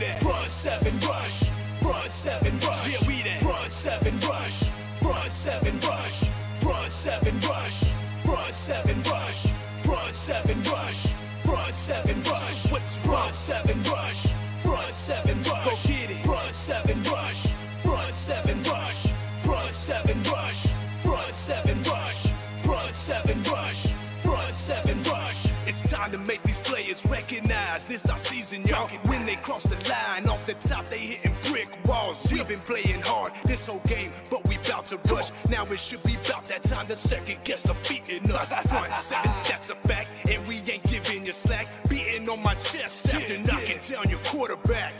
that. Front 7 rush. Front 7 rush. Yeah, we that. Front 7 rush. Front 7 rush. Front 7 rush. Front 7 rush. Front 7 rush. Front 7 rush. What's front 7 rush? Front 7 rush. Go get it. Front 7 rush. Front 7 rush. Front 7 rush. Front 7 rush. Front 7 rush. Front 7 rush. It's time to make these players recognize this our season, y'all. When they cross the line, off the top they hitting brick walls. We've been playing hard this whole game, but we bout to rush. Now it should be about that time to second guess the beating us. Front 7, that's a fact, and we ain't giving you slack. Beating on my chest after knocking down your quarterback.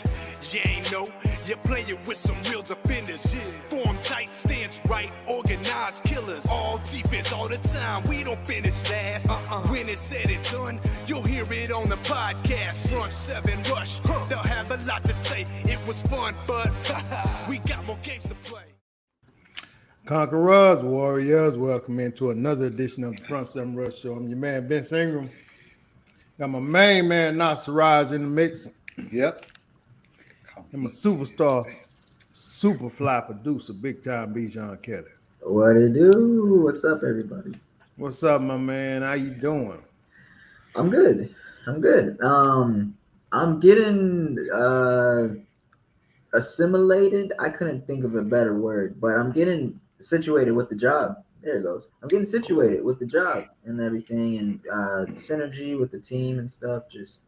You ain't know, you're playing with some real defenders. Form tight, stance right, organized killers. All defense all the time, we don't finish last. When it's said and done, you'll hear it on the podcast. Front 7 rush, they'll have a lot to say. It was fun, but we got more games to play. Conquerors, Warriors, welcome into another edition of the Front 7 Rush Show. I'm your man, Vince Ingram. Got my main man, Nas Siraj, in the mix. Yep. I'm a superstar, super fly producer, big time Bijan Kelly. What it do? What's up, everybody? What's up, my man? How you doing? I'm good. I'm getting assimilated. I couldn't think of a better word, but I'm getting situated with the job. There it goes. I'm getting situated with the job and everything, and synergy with the team and stuff. Just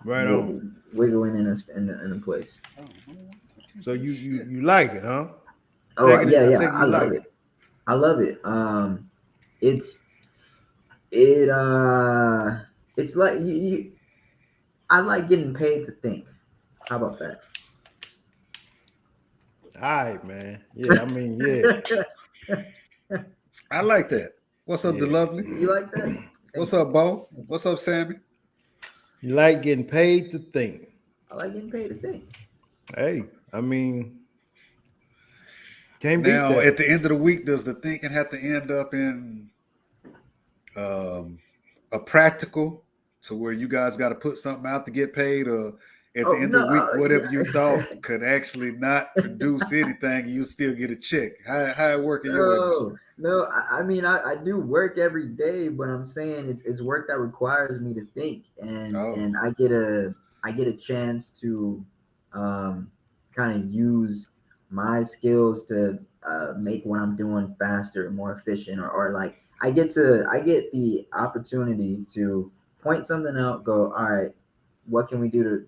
Right on. Wiggling in a place. So you like it, huh? Oh yeah. I love it. I love it. It's like you. I like getting paid to think. How about that? All right, man. Yeah, I mean, yeah. I like that. What's up, the lovely? You like that? What's up, Bo? What's up, Sammy? You like getting paid to think. I like getting paid to think. Hey, I mean, can't beat Now, that. at the end of the week, does the thinking have to end up in a practical to where you guys got to put something out to get paid, or at the end of the week, whatever you thought could actually not produce anything, you still get a check? How it work in your industry? No, I mean I do work every day, but I'm saying it's work that requires me to think, and I get a chance to kind of use my skills to make what I'm doing faster, more efficient, or like I get the opportunity to point something out, go, all right, what can we do to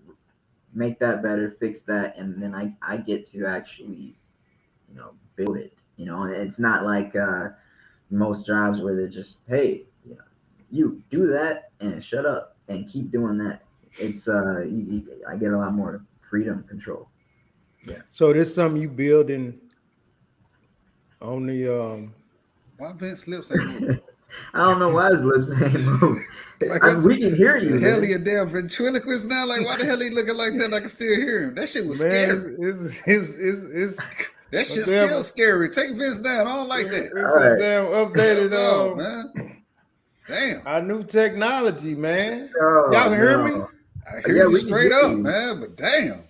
make that better, fix that, and then I get to actually build it. And it's not like most jobs where they're just, hey, you do that and shut up and keep doing that. It's I get a lot more freedom, control. Yeah. So this something you building on the Why Vince lips ain't moving? I don't know why his lips ain't moving. We can hear you. The hell he a damn ventriloquist now? Like, why the hell he looking like that? I can still hear him. That shit was scary. It's That shit's still scary. Take Vince down. I don't like that. It's a damn updated man. Damn. Our new technology, man. Oh, y'all can hear me? I hear you straight up, man. But damn.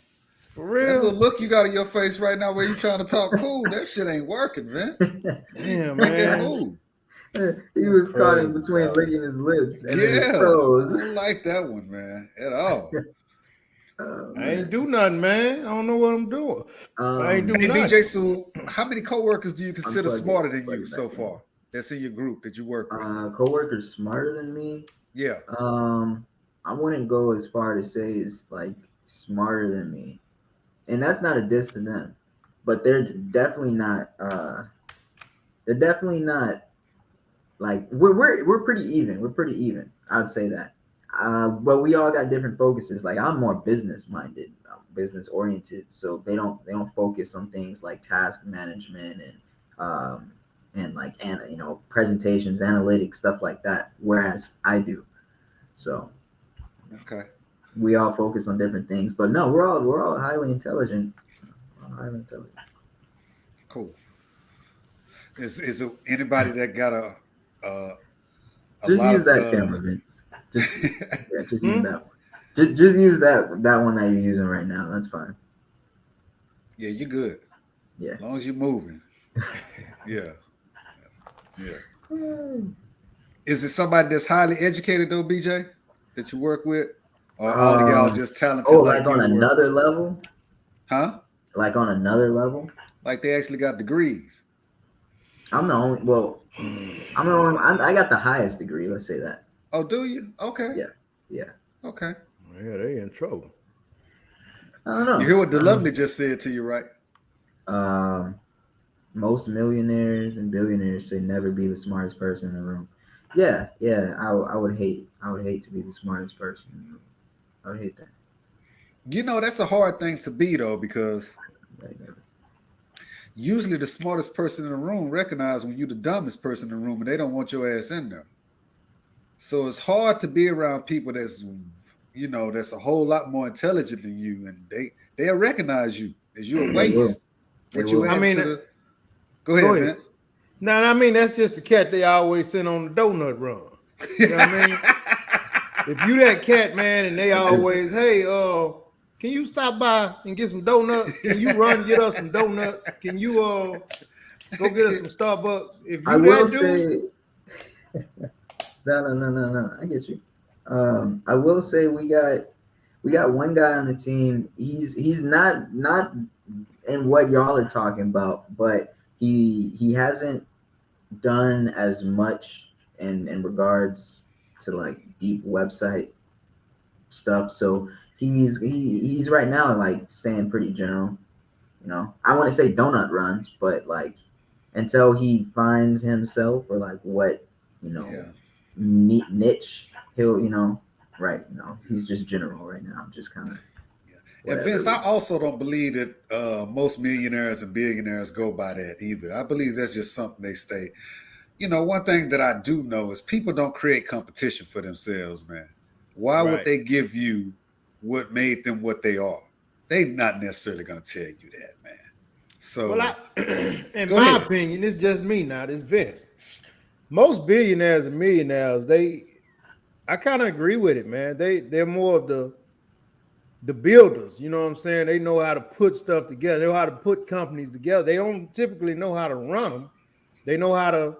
For real. That little look you got in your face right now where you trying to talk cool, that shit ain't working, Vince. Damn, Make man. it move. He was caught in between licking his lips and his I toes. don't like that one, man, at all. I ain't do nothing, man. I don't know what I'm doing. I ain't do Hey, nothing. DJ, so how many coworkers do you consider smarter than you so back far? That's in your group that you work with. Coworkers smarter than me? Yeah. I wouldn't go as far to say is like smarter than me, and that's not a diss to them, but they're definitely not. Like we're pretty even. We're pretty even. I'd say that. But we all got different focuses. Like I'm more business minded, business oriented. So they don't focus on things like task management and like presentations, analytics, stuff like that. Whereas I do. So okay, we all focus on different things. But no, we're all highly intelligent. Cool. Is it anybody that got just use that camera, Vince. Just use that one. Just use that one that you're using right now. That's fine. Yeah, you good. Yeah. As long as you're moving. Yeah. Yeah. Is it somebody that's highly educated though, BJ, that you work with? Or all of y'all just talented like like on you were? another level? Huh? Like on another level? Like they actually got degrees. I'm the only. Well, I'm the only. I got the highest degree. Let's say that. Oh, do you? Okay. Yeah. Yeah. Okay. Yeah, they in trouble. I don't know. You hear what the lovely just said to you, right? Most millionaires and billionaires say never be the smartest person in the room. Yeah, yeah. I would hate. I would hate to be the smartest person in the room. I would hate that. You know, that's a hard thing to be though, because usually the smartest person in the room recognize when you're the dumbest person in the room and they don't want your ass in there. So it's hard to be around people that's a whole lot more intelligent than you, and they'll recognize you as you're a waste. What you add to the Go ahead, Vince. No, I mean that's just the cat they always send on the donut run. You know what I mean? If you that cat, man, and they always, hey, can you stop by and get some donuts? Can you run and get us some donuts? Can you go get us some Starbucks? If you that dude, no. I get you. I will say we got one guy on the team. He's not in what y'all are talking about, but he hasn't done as much in regards to like deep website stuff. So he's right now like staying pretty general. You know, I want to say donut runs, but like until he finds himself or like what niche he'll he's just general right now, just kind of. And Vince, I also don't believe that most millionaires and billionaires go by that either. I believe that's just something they stay. You know, one thing that I do know is people don't create competition for themselves, man. Why would they give you what made them what they are? They're not necessarily going to tell you that, man. So, in my opinion, it's just me now. It's Vince. Most billionaires and millionaires, I kind of agree with it, man. They're more of the builders, you know what I'm saying? They know how to put stuff together. They know how to put companies together. They don't typically know how to run them. They know how to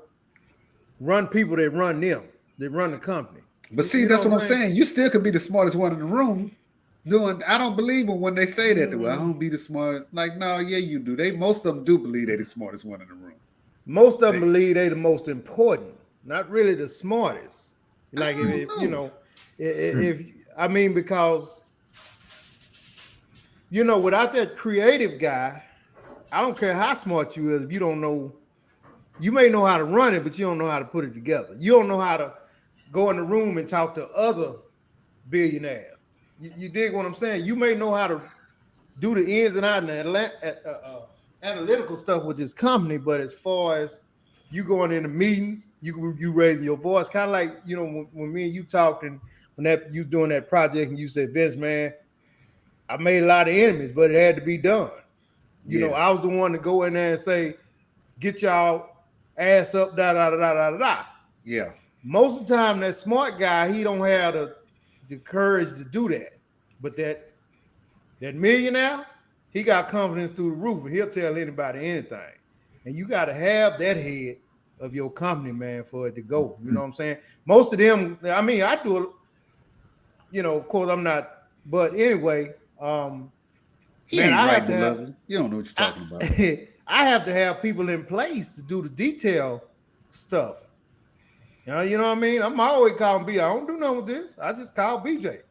run people that run them. They run the company. But see, that's what I'm saying. You still could be the smartest one in the room. I don't believe them when they say that. Well, I don't be the smartest. Like, no, yeah, you do. Most of them do believe they're the smartest one in the room. Most of them believe they're the most important, not really the smartest. Like because without that creative guy, I don't care how smart you is. If you don't know, you may know how to run it, but you don't know how to put it together. You don't know how to go in the room and talk to other billionaires. You dig what I'm saying? You may know how to do the ins and outs and analytical stuff with this company, but as far as you going into meetings, you raising your voice, kind of like when me and you talked and when you doing that project and you said, Vince, man, I made a lot of enemies, but it had to be done. You know, I was the one to go in there and say, get y'all ass up, da da da da da da. Yeah. Most of the time, that smart guy, he don't have the courage to do that. But that millionaire, he got confidence through the roof, and he'll tell anybody anything. And you got to have that head of your company, man, for it to go. You know what I'm saying? Most of them, I mean, I do it. Of course, I'm not. But anyway, he ain't right, beloved. You don't know what you're talking about. I have to have people in place to do the detail stuff. You know what I mean? I'm always calling BJ. I don't do nothing with this. I just call BJ.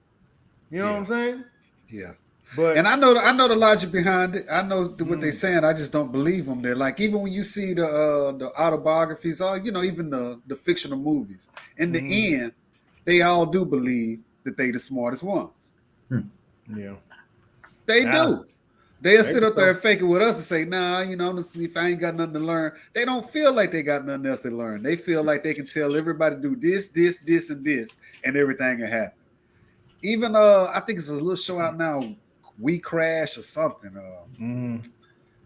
You know what I'm saying? Yeah. But and I know the logic behind it. I know what they're saying. I just don't believe them. They're like, even when you see the autobiographies or even the fictional movies, in the end, they all do believe that they the smartest ones. Yeah. They do. They'll sit up there and fake it with us and say, nah, honestly, if I ain't got nothing to learn. They don't feel like they got nothing else to learn. They feel like they can tell everybody to do this, this, this, and this, and everything will happen. Even I think it's a little show out now, We Crash or something.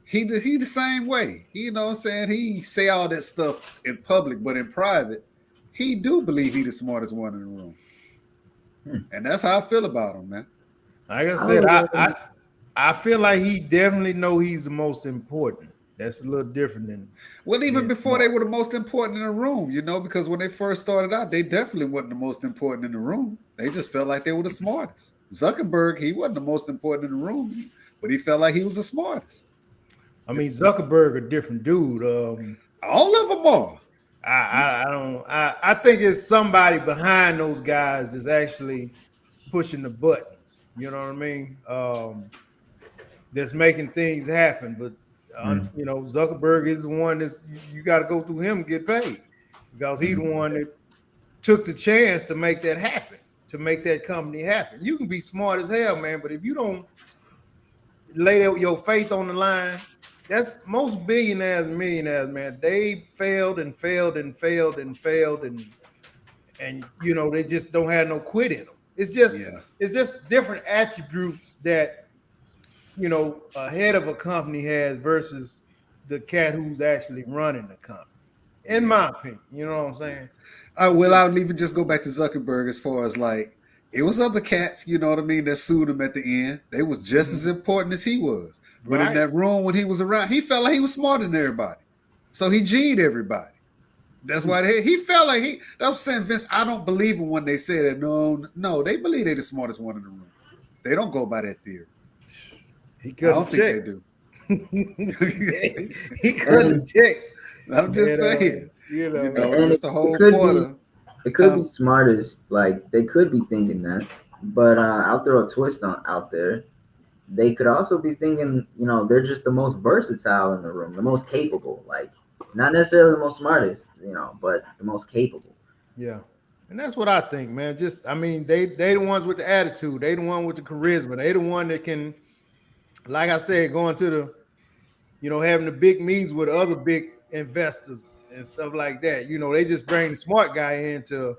He the same way. You know what I'm saying? He say all that stuff in public, but in private, he do believe he the smartest one in the room. And that's how I feel about him, man. Like I said, I feel like he definitely know he's the most important. That's a little different than. Well, even before they were the most important in the room, because when they first started out, they definitely wasn't the most important in the room. They just felt like they were the smartest. Zuckerberg, he wasn't the most important in the room, but he felt like he was the smartest. I mean, Zuckerberg, a different dude. All of them are. I think it's somebody behind those guys that's actually pushing the buttons. You know what I mean? That's making things happen. But Zuckerberg is the one that's you got to go through him to get paid because he's the one that took the chance to make that happen, to make that company happen. You can be smart as hell, man, but if you don't lay your faith on the line, that's most billionaires and millionaires, man. They failed and failed and failed and failed and they just don't have no quit in them. It's just different attributes that a head of a company has versus the cat who's actually running the company. In my opinion, you know what I'm saying? I would even just go back to Zuckerberg as far as like it was other cats, you know what I mean, that sued him at the end. They was just as important as he was. But in that room when he was around, he felt like he was smarter than everybody. So he G'd everybody. That's why he felt like that's what I'm saying, Vince. I don't believe him when they say that. No, they believe they're the smartest one in the room. They don't go by that theory. I don't think they do. He cut the checks. I'm just saying. Just the whole quarter. It could be smartest, like they could be thinking that, but I'll throw a twist out there. They could also be thinking, they're just the most versatile in the room, the most capable, like not necessarily the most smartest, but the most capable. Yeah. And that's what I think, man. They the ones with the attitude. They the one with the charisma. They the one that can, like I said, going to the, having the big meetings with other big investors and stuff like that. They just bring the smart guy in to,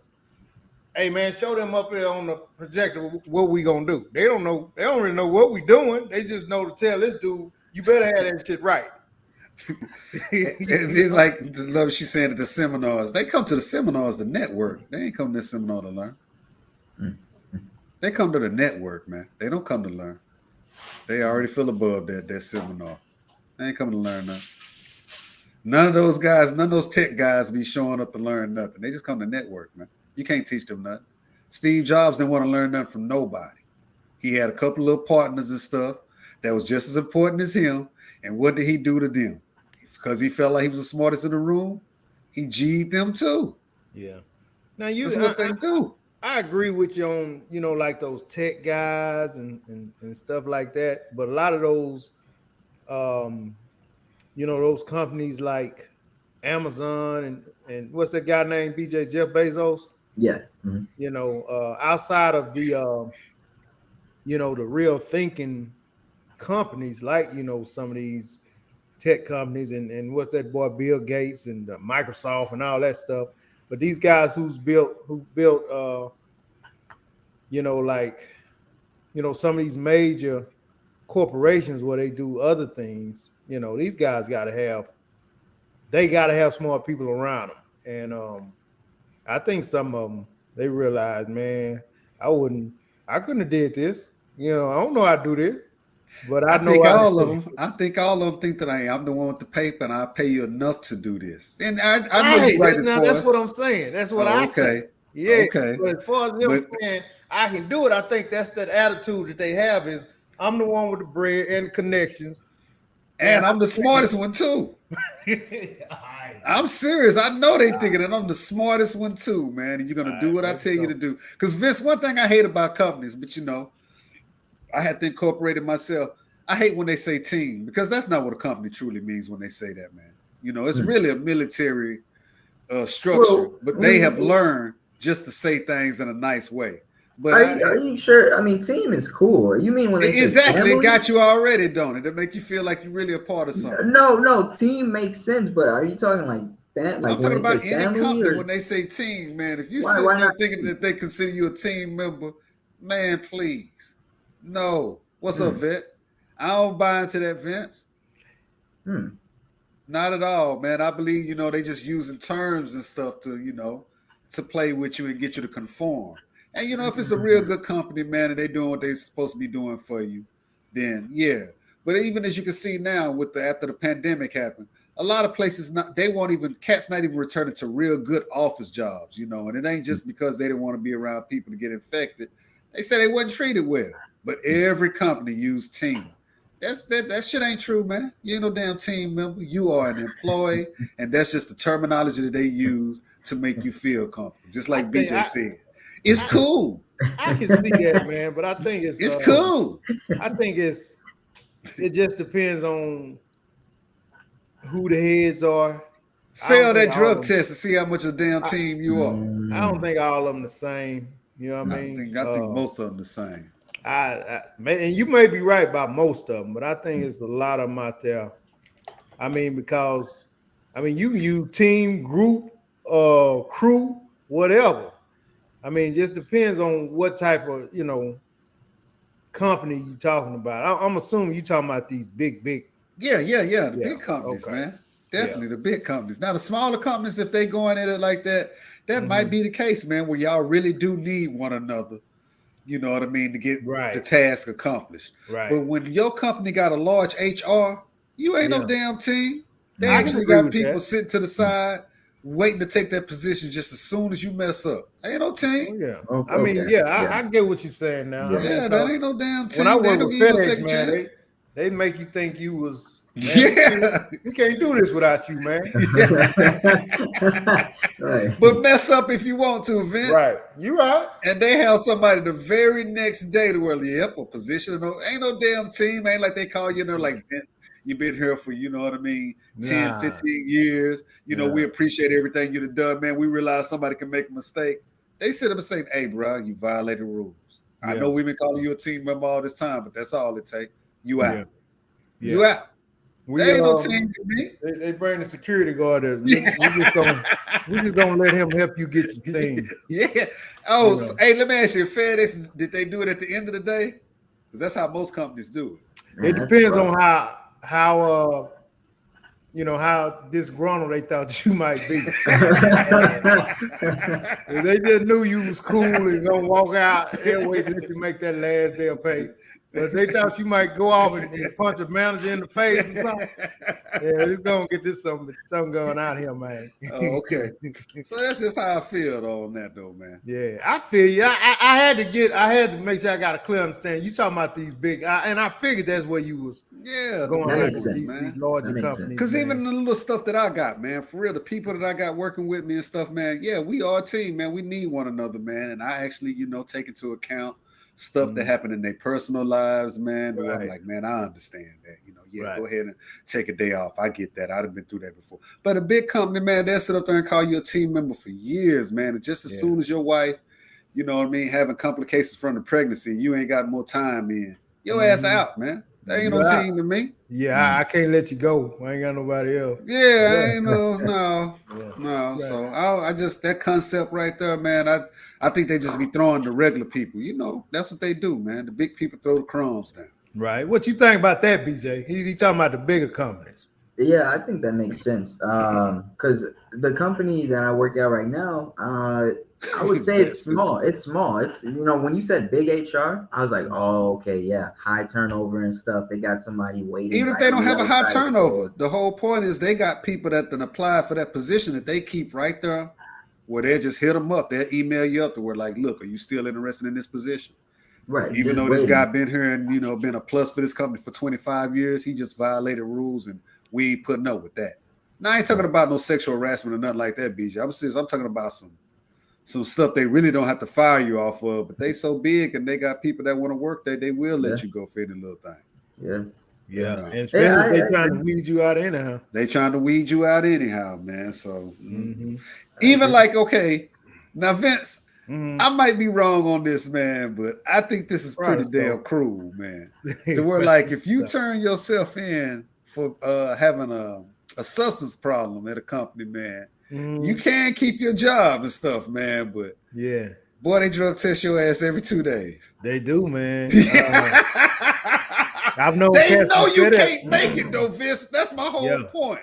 hey man, show them up here on the projector what we gonna do. They don't know, they don't really know what we doing. They just know to tell this dude, you better have that shit right. And then, like the love she's saying at the seminars, they come to the seminars to network. They ain't come to the seminar to learn. They come to the network, man. They don't come to learn. They already feel above that seminar. They ain't coming to learn nothing. None of those guys, none of those tech guys be showing up to learn nothing. They just come to network, man. You can't teach them nothing. Steve Jobs didn't want to learn nothing from nobody. He had a couple of little partners and stuff that was just as important as him. And what did he do to them? Because he felt like he was the smartest in the room, he G'd them too. Yeah. Now that's what they do. I agree with you on, like those tech guys and stuff like that. But a lot of those, those companies like Amazon and what's that guy named Jeff Bezos? Yeah. Outside of the, the real thinking companies like, some of these tech companies and what's that boy, Bill Gates and Microsoft and all that stuff. But these guys who built, some of these major corporations where they do other things, these guys got to have smart people around them. And I think some of them, they realize, man, I couldn't have did this. I don't know how to do this. But I think all of them think that I'm the one with the paper and I'll pay you enough to do this. And I know you're right. That's what I'm saying. That's what I say. Yeah. Okay. But as far as them saying I can do it, I think that's that attitude that they have is I'm the one with the bread and the connections. And I'm the smartest one too. I'm serious. I know they thinking that I'm the smartest one too, man. And you're gonna do what I tell you to do. Because Vince, one thing I hate about companies, but I had to incorporate it myself. I hate when they say team because that's not what a company truly means when they say that, man. It's really a military structure, but they have learned just to say things in a nice way. But are you sure? I mean, team is cool. You mean when they exactly it got you already, don't it? It make you feel like you're really a part of something. No, team makes sense. But are you talking like that? Like I'm talking about any company when they say team, man. If you sit there thinking that they consider you a team member, man, please. No. What's up, Vet? I don't buy into that, Vince. Not at all, man. I believe, they just using terms and stuff to, to play with you and get you to conform. And if it's a real good company, man, and they doing what they supposed to be doing for you, then yeah. But even as you can see now, after the pandemic happened, a lot of places cats not even returning to real good office jobs, and it ain't just because they didn't want to be around people to get infected. They said they wasn't treated well. But every company used team. That shit ain't true, man. You ain't no damn team member. You are an employee, and that's just the terminology that they use to make you feel comfortable. Just like BJ said. It's cool. I can see that, man, but I think it's cool. I think it just depends on who the heads are. Fail that drug test and see how much a damn team you are. I don't think all of them the same. You know what I mean? I think most of them the same. And you may be right about most of them, but I think it's a lot of them out there. I mean, because you can use team, group, crew, whatever. I mean, just depends on what type of company you talking about. I'm assuming you talking about these big. The big companies, okay. Man. Definitely the big companies. Now the smaller companies, if they going at it like that, might be the case, man, where y'all really do need one another. You know what I mean, to get the task accomplished. Right. But when your company got a large HR, you ain't no damn team. They actually got people sitting to the side waiting to take that position just as soon as you mess up. Ain't no team. I get what you're saying now. Yeah, that ain't no damn team. When I work with FedEx, man, they make you think you was. Man, we can't do this without you, man. Right. But mess up if you want to, Vince. Right. You right. And they have somebody the very next day to where, a position. Ain't no damn team. Ain't like they call you, like, Vince, you've been here for, 10, 15 years. We appreciate everything you've done, man. We realize somebody can make a mistake. They sit up and say, hey, bro, you violated rules. I know we've been calling you a team member all this time, but that's all it takes. You out. Yeah. You out. There ain't no team to me. They bring the security guard there. We just gonna let him help you get your thing. Yeah. Oh, so, hey, let me ask you, FedEx, did they do it at the end of the day? Because that's how most companies do it. It depends on how disgruntled they thought you might be. If they just knew you was cool and gonna walk out, they'll wait till you make that last day of pay. But if they thought you might go off and punch a manager in the face or something, it's gonna get this something going out here, man. Oh, okay. So that's just how I feel on that, though, man. Yeah, I feel you. I had to make sure I got a clear understanding. You talking about these big, and I figured that's where you was. Going on with these larger companies. Because even the little stuff that I got, man, for real, the people that I got working with me and stuff, man. Yeah, we are a team, man. We need one another, man. And I actually, take into account stuff that happened in their personal lives, man. Right. I'm like, man, I understand that. Go ahead and take a day off. I get that. I've been through that before. But a big company, man, they'll sit up there and call you a team member for years, man. And just as soon as your wife, having complications from the pregnancy, you ain't got more time in, your ass out, man. That ain't no team to me. Yeah, I can't let you go. I ain't got nobody else. Yeah, I ain't no. Right. So I just, that concept right there, man, I think they just be throwing the regular people. That's what they do, man. The big people throw the crumbs down. Right. What you think about that, BJ? He talking about the bigger companies. Yeah, I think that makes sense. Because the company that I work at right now, I would say it's small. It's small. It's, when you said big HR, I was like, oh, okay, yeah, high turnover and stuff. They got somebody waiting. Even if they don't have a high turnover, the whole point is they got people that then apply for that position that they keep right there, where they just hit them up. They'll email you up to where, like, look, are you still interested in this position? Right. Even though this guy been here and, been a plus for this company for 25 years, he just violated rules and we ain't putting up with that. Now, I ain't talking about no sexual harassment or nothing like that, BJ. I'm serious. I'm talking about some stuff they really don't have to fire you off of, but they so big and they got people that want to work there, they will let you go for any little thing. Yeah. And especially they trying to weed you out anyhow. They trying to weed you out anyhow, man. So even like, okay, now Vince, I might be wrong on this, man, but I think this is pretty damn cruel, man. To where, like, if you turn yourself in for having a substance problem at a company, man, you can keep your job and stuff, man. But boy, they drug test your ass every 2 days. They do, man. I've known they know you can't make it though, Vince. That's my whole point.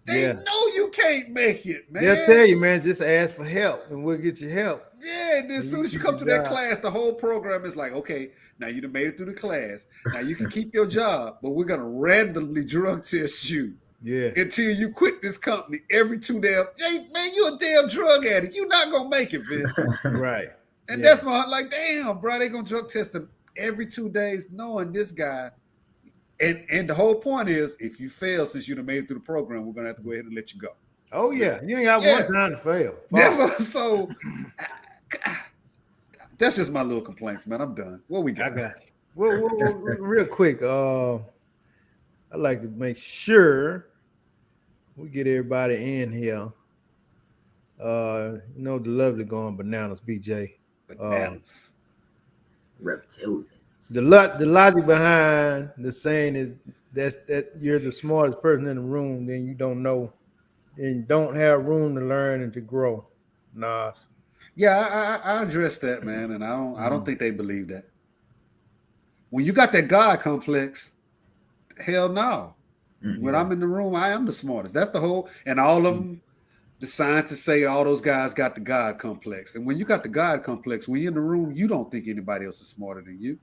They know you can't make it, man. They'll tell you, man, just ask for help and we'll get you help. Yeah, and as soon as you come to that class, the whole program is like, okay, now you done made it through the class. Now you can keep your job, but we're gonna randomly drug test you. Yeah. Until you quit this company every 2 damn. Hey, man, you a damn drug addict. You're not gonna make it, Vince. Right. And that's why, like, damn, bro, they gonna drug test him every 2 days, knowing this guy. And the whole point is, if you fail since you done made it through the program, we're gonna have to go ahead and let you go. Oh yeah, you ain't got one time to fail. That's so. That's just my little complaints, man. I'm done. What we got? I got you. Well, real quick, I'd like to make sure we get everybody in here. You know the lovely going bananas, BJ. Bananas. Reptilians. The logic behind the saying is that you're the smartest person in the room, then you don't know and don't have room to learn and to grow. Nas. Yeah, I address that, man, and I don't think they believe that. When you got that God complex, hell no. When I'm in the room, I am the smartest. That's the whole, and all of them, the scientists say all those guys got the God complex. And when you got the God complex, when you're in the room, you don't think anybody else is smarter than you.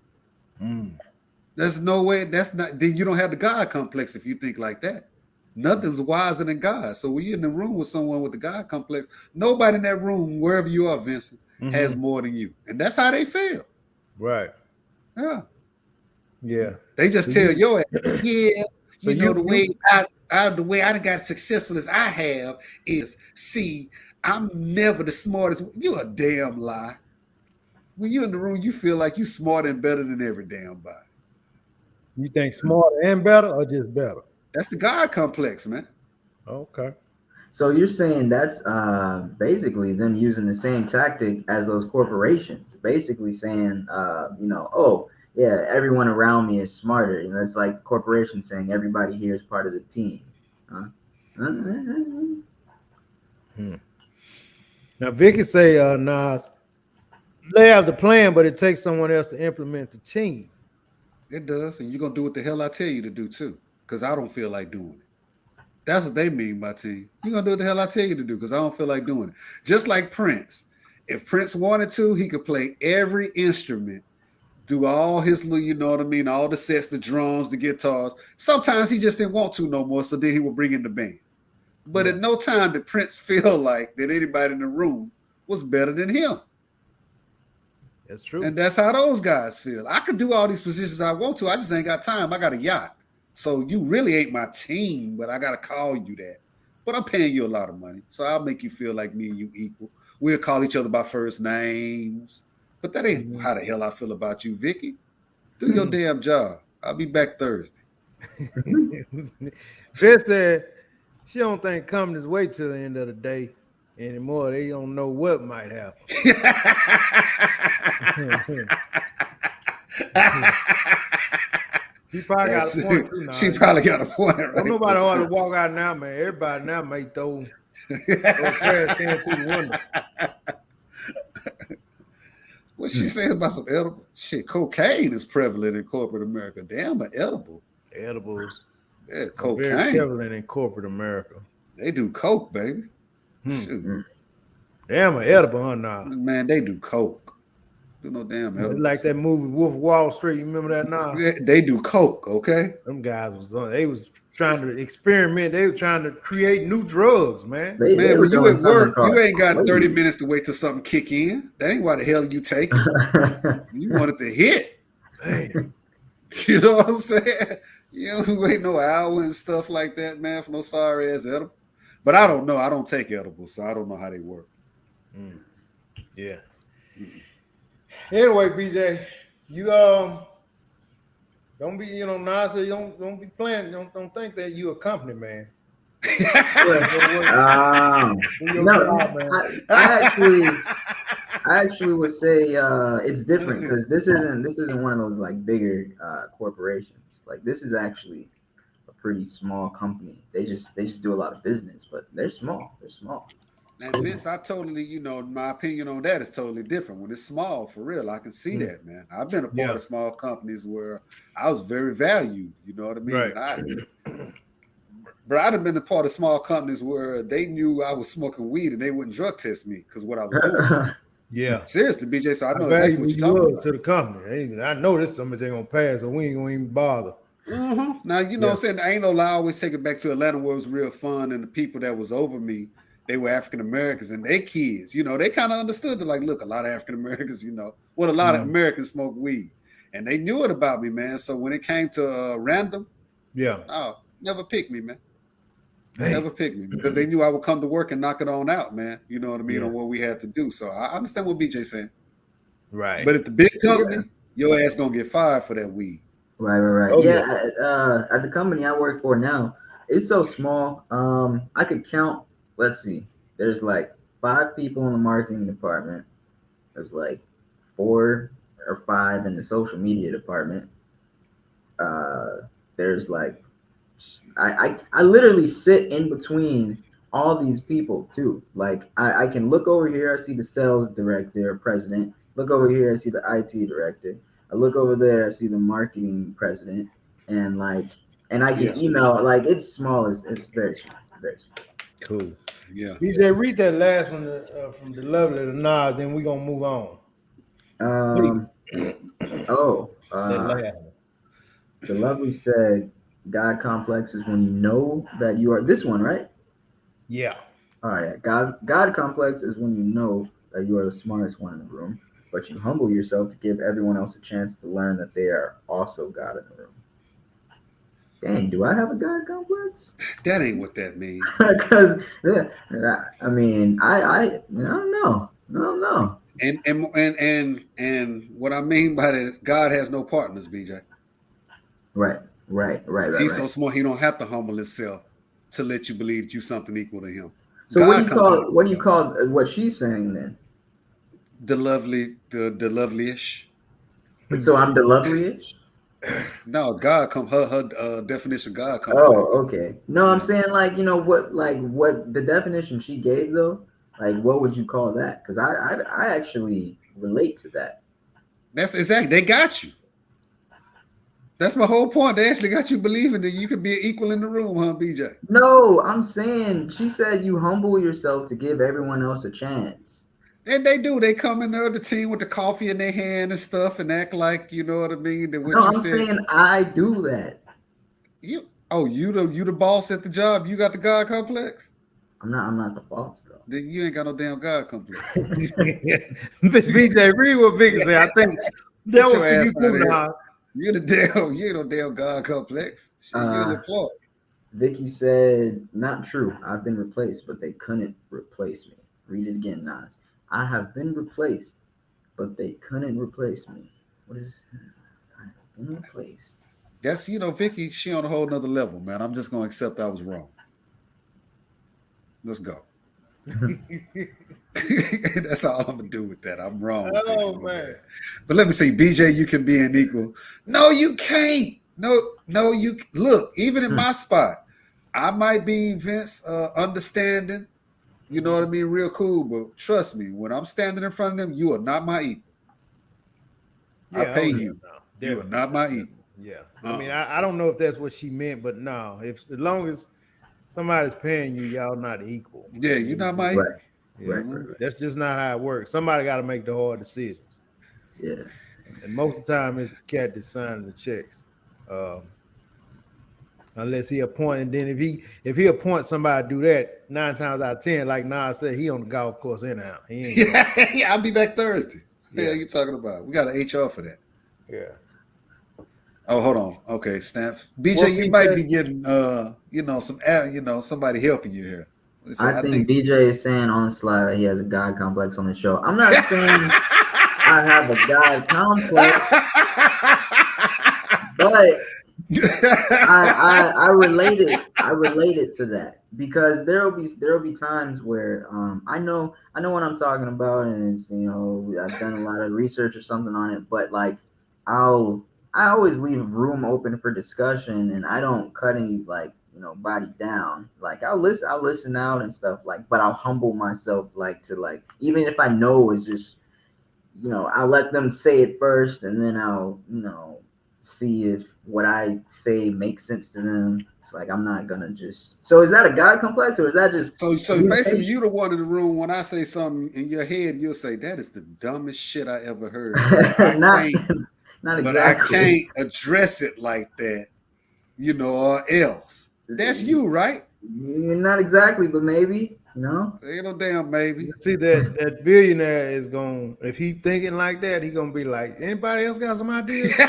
There's no way. That's not. Then you don't have the God complex if you think like that. Nothing's wiser than God. So when you're in the room with someone with the God complex, nobody in that room, wherever you are, Vincent, has more than you, and that's how they feel. Right. Yeah. They just tell your ass, yeah. So you know the way I done got successful as I have is, see, I'm never the smartest. You a damn lie. When you're in the room, you feel like you smarter and better than every damn body. You think smarter and better or just better? That's the God complex, man. Okay. So you're saying that's basically them using the same tactic as those corporations, basically saying, oh yeah, everyone around me is smarter. You know, it's like corporations saying everybody here is part of the team. Now Vicky say, Nas, they have the plan, but it takes someone else to implement the team. It does, and you're gonna do what the hell I tell you to do too, because I don't feel like doing it. That's what they mean by team. You're gonna do what the hell I tell you to do, because I don't feel like doing it. Just like Prince. If Prince wanted to, he could play every instrument, do all his little, you know what I mean, all the sets, the drums, the guitars. Sometimes he just didn't want to no more, so then he would bring in the band. But at no time did Prince feel like that anybody in the room was better than him. That's true. And that's how those guys feel. I could do all these positions I want to. I just ain't got time. I got a yacht. So you really ain't my team, but I got to call you that. But I'm paying you a lot of money. So I'll make you feel like me and you equal. We'll call each other by first names. But that ain't how the hell I feel about you, Vicky. Do your damn job. I'll be back Thursday. Vince said she don't think companies wait till the end of the day anymore. They don't know what might happen. She probably got a point too now. She probably got a point, right? Don't nobody ought to walk out now, man. Everybody now may throw trash can through the window. What she saying about some edible shit? Cocaine is prevalent in corporate America. Damn, an edible. Edibles. Yeah, cocaine. Very prevalent in corporate America. They do coke, baby. Damn, an edible, huh? Nah. Man, they do coke. Do no damn edible. It's like that movie Wolf of Wall Street. You remember that now? Yeah, they do coke, okay? Them guys was trying to experiment. They were trying to create new drugs, man. When you at work, you ain't got 30 minutes to wait till something kick in. That ain't why the hell you take it. You want it to hit. Damn. You know what I'm saying? You don't wait no hour and stuff like that, man, for no sorry ass edible. But I don't know. I don't take edibles, so I don't know how they work. Yeah. Anyway, BJ, you don't be, Nas, don't be playing. Don't think that you a company man. I actually would say it's different because this isn't one of those like bigger corporations. Like this is actually a pretty small company. They just do a lot of business, but they're small. They're small. And Vince, I totally, my opinion on that is totally different. When it's small, for real, I can see that, man. I've been a part of small companies where I was very valued. You know what I mean? Right. And Bro, I'd have been a part of small companies where they knew I was smoking weed and they wouldn't drug test me because what I was doing. Yeah. Seriously, BJ. So I know value exactly what you're talking about. to the company. I know this somebody ain't gonna pass, so we ain't gonna even bother. Now, you know what I'm saying? I ain't no lie. I always take it back to Atlanta where it was real fun. And the people that was over me, they were African Americans and their kids, you know, they kind of understood that, like, look, a lot of African Americans, you know, a lot of Americans smoke weed. And they knew it about me, man. So when it came to random, never picked me, man. Never picked me because they knew I would come to work and knock it on out, man. You know what I mean? On what we had to do. So I understand what BJ's saying. Right. But at the big company, your ass gonna get fired for that weed. Right. At the company I work for now, it's so small. I could count. Let's see. There's like 5 people in the marketing department. There's like 4 or 5 in the social media department. There's like I literally sit in between all these people too. Like I can look over here, I see the sales director, president. Look over here, I see the IT director. I look over there, I see the marketing president, and I can email. Like it's small, it's very small, very small. Cool. Yeah. BJ, read that last one from the lovely to Nas, then we're gonna move on. The lovely said, God complex is when you know that you are this one, right? Yeah. All right. God complex is when you know that you are the smartest one in the room, but you humble yourself to give everyone else a chance to learn that they are also God in the room. Dang, do I have a God complex? That ain't what that means. Because I mean, I don't know. And what I mean by that is God has no partners, BJ. Right. He's so smart he don't have to humble himself to let you believe that you're something equal to him. So what do you call what she's saying then? The lovely-ish. So I'm the lovely-ish? No, God her definition of God complex. Oh, okay. No, I'm saying what the definition she gave though, like what would you call that? Because I actually relate to that. That's exactly, they got you. That's my whole point. They actually got you believing that you could be equal in the room, huh, BJ? No, I'm saying she said you humble yourself to give everyone else a chance. And they do. They come in there, the team with the coffee in their hand and stuff, and act like you know what I mean. That what I'm saying I do that. You the boss at the job. You got the God complex. I'm not the boss though. Then you ain't got no damn God complex. BJ, read what Vicky said. I think that was for you too, Nah. You ain't no damn God complex. You're an employee. Vicky said, not true. I've been replaced, but they couldn't replace me. Read it again, Nas. I have been replaced, but they couldn't replace me. What is I have been replaced? That's Vicky, she on a whole nother level, man. I'm just gonna accept I was wrong. Let's go. That's all I'm gonna do with that. I'm wrong. Oh man. But let me see, BJ, you can be an equal. No, you can't. No, you look, even in my spot, I might be Vince understanding, you know what I mean, real cool, but trust me, when I'm standing in front of them, you are not my equal. I pay you. No. You are not my equal. Yeah. I mean, I don't know if that's what she meant, but no, as long as somebody's paying you, y'all not equal. Yeah, you're not my equal. Right. That's just not how it works. Somebody got to make the hard decisions. Yeah. And most of the time, it's the cat that's signing the checks. Unless he appoint, and then if he appoints somebody to do that, 9 times out of 10, like Nas said, he on the golf course anyhow. I'll be back Thursday. Yeah, you talking about? We got an HR for that. Yeah. Oh, hold on. Okay, Stamp. BJ, you might be getting somebody helping you here. I think BJ is saying on the slide that he has a God complex on the show. I'm not saying I have a God complex, but I relate it to that because there'll be times where I know what I'm talking about, and it's I've done a lot of research or something on it, but like I always leave room open for discussion, and I don't cut any body down. Like I'll listen out and stuff, but I'll humble myself to even if I know it's just I'll let them say it first, and then I'll see if what I say makes sense to them. complex. Like I'm not gonna just. So is that a God complex or is that just? So basically, you the one in the room. When I say something in your head, you'll say that is the dumbest shit I ever heard. Not exactly. But I can't address it like that, or else. That's you, right? Not exactly, but maybe. Ain't no damn maybe. See that billionaire is going. If he thinking like that, he gonna be like, anybody else got some ideas? Hey,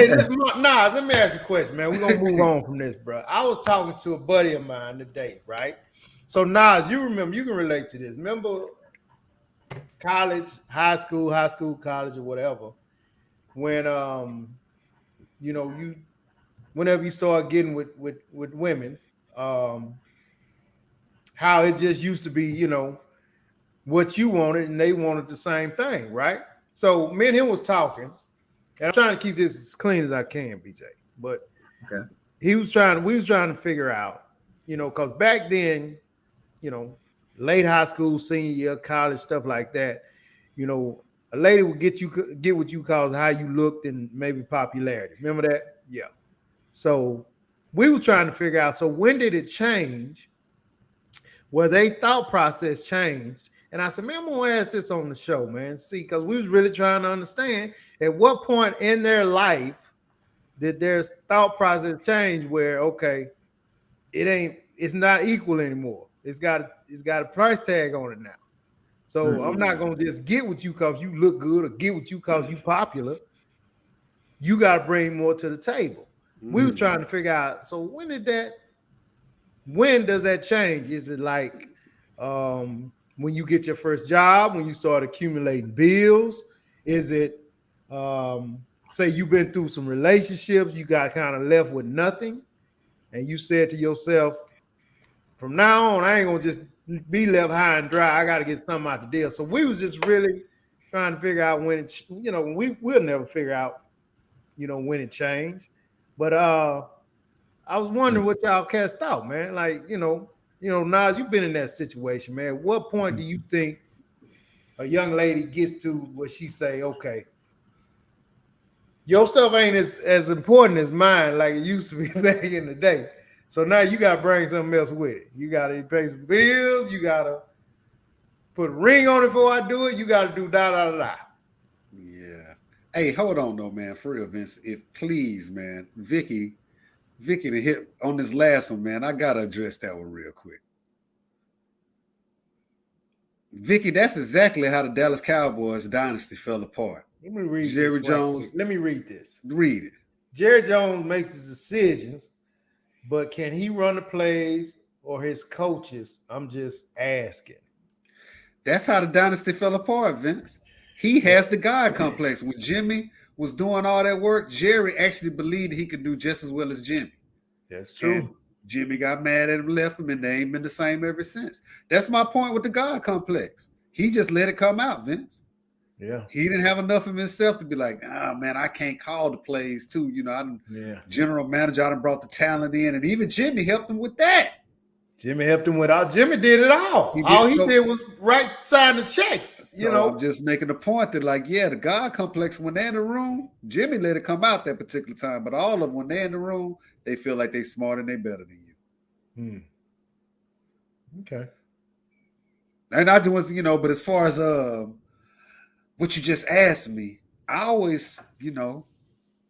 let me ask you a question, man. We're gonna move on from this, bro. I was talking to a buddy of mine today, right? So Nas, you remember, you can relate to this. Remember college, high school, college, or whatever, when whenever you start getting with women, how it just used to be, what you wanted and they wanted the same thing, right? So me and him was talking, and I'm trying to keep this as clean as I can, BJ. But okay. we was trying to figure out, because back then, late high school, senior year, college, stuff like that, a lady would get what you call how you looked and maybe popularity. Remember that? Yeah. So we were trying to figure out, so when did it change? Where they thought process changed. And I said, man, I'm going to ask this on the show, man. See, because we was really trying to understand at what point in their life did their thought process change where, okay, it's not equal anymore. It's got a price tag on it now. So I'm not going to just get with you because you look good or get with you because you popular. You got to bring more to the table. We were trying to figure out, so when does that change? Is it like when you get your first job, when you start accumulating bills? Is it say you've been through some relationships, you got kind of left with nothing, and you said to yourself, from now on, I ain't gonna just be left high and dry. I got to get something out the deal. So we was just really trying to figure out when it, we'll never figure out, when it changed. But I was wondering what y'all cast out, man. Like, Nas, you've been in that situation, man. At what point do you think a young lady gets to where she say, okay, your stuff ain't as important as mine like it used to be back in the day. So now you got to bring something else with it. You got to pay some bills. You got to put a ring on it before I do it. You got to do da. Yeah. Hey, hold on though, man. For real, Vince. Please, man, Vicky to hit on this last one, man. I got to address that one real quick. Vicky, that's exactly how the Dallas Cowboys dynasty fell apart. Let me read Jerry Jones. Let me read this. Read it. Jerry Jones makes the decisions, but can he run the plays or his coaches? I'm just asking. That's how the dynasty fell apart, Vince. He has the God complex. When Jimmy was doing all that work, Jerry actually believed he could do just as well as Jimmy. That's true. And Jimmy got mad at him, left him, and they ain't been the same ever since. That's my point with the God complex. He just let it come out, Vince. Yeah. He didn't have enough of himself to be like, man, I can't call the plays too. General manager, I done brought the talent in, and even Jimmy helped him with that. Jimmy helped him with all. Jimmy did it all. All he did was sign the checks. I'm just making the point that, the God complex, when they're in the room, Jimmy let it come out that particular time. But all of them, when they're in the room, they feel like they smarter and they better than you. Okay. And I just, but as far as what you just asked me, I always,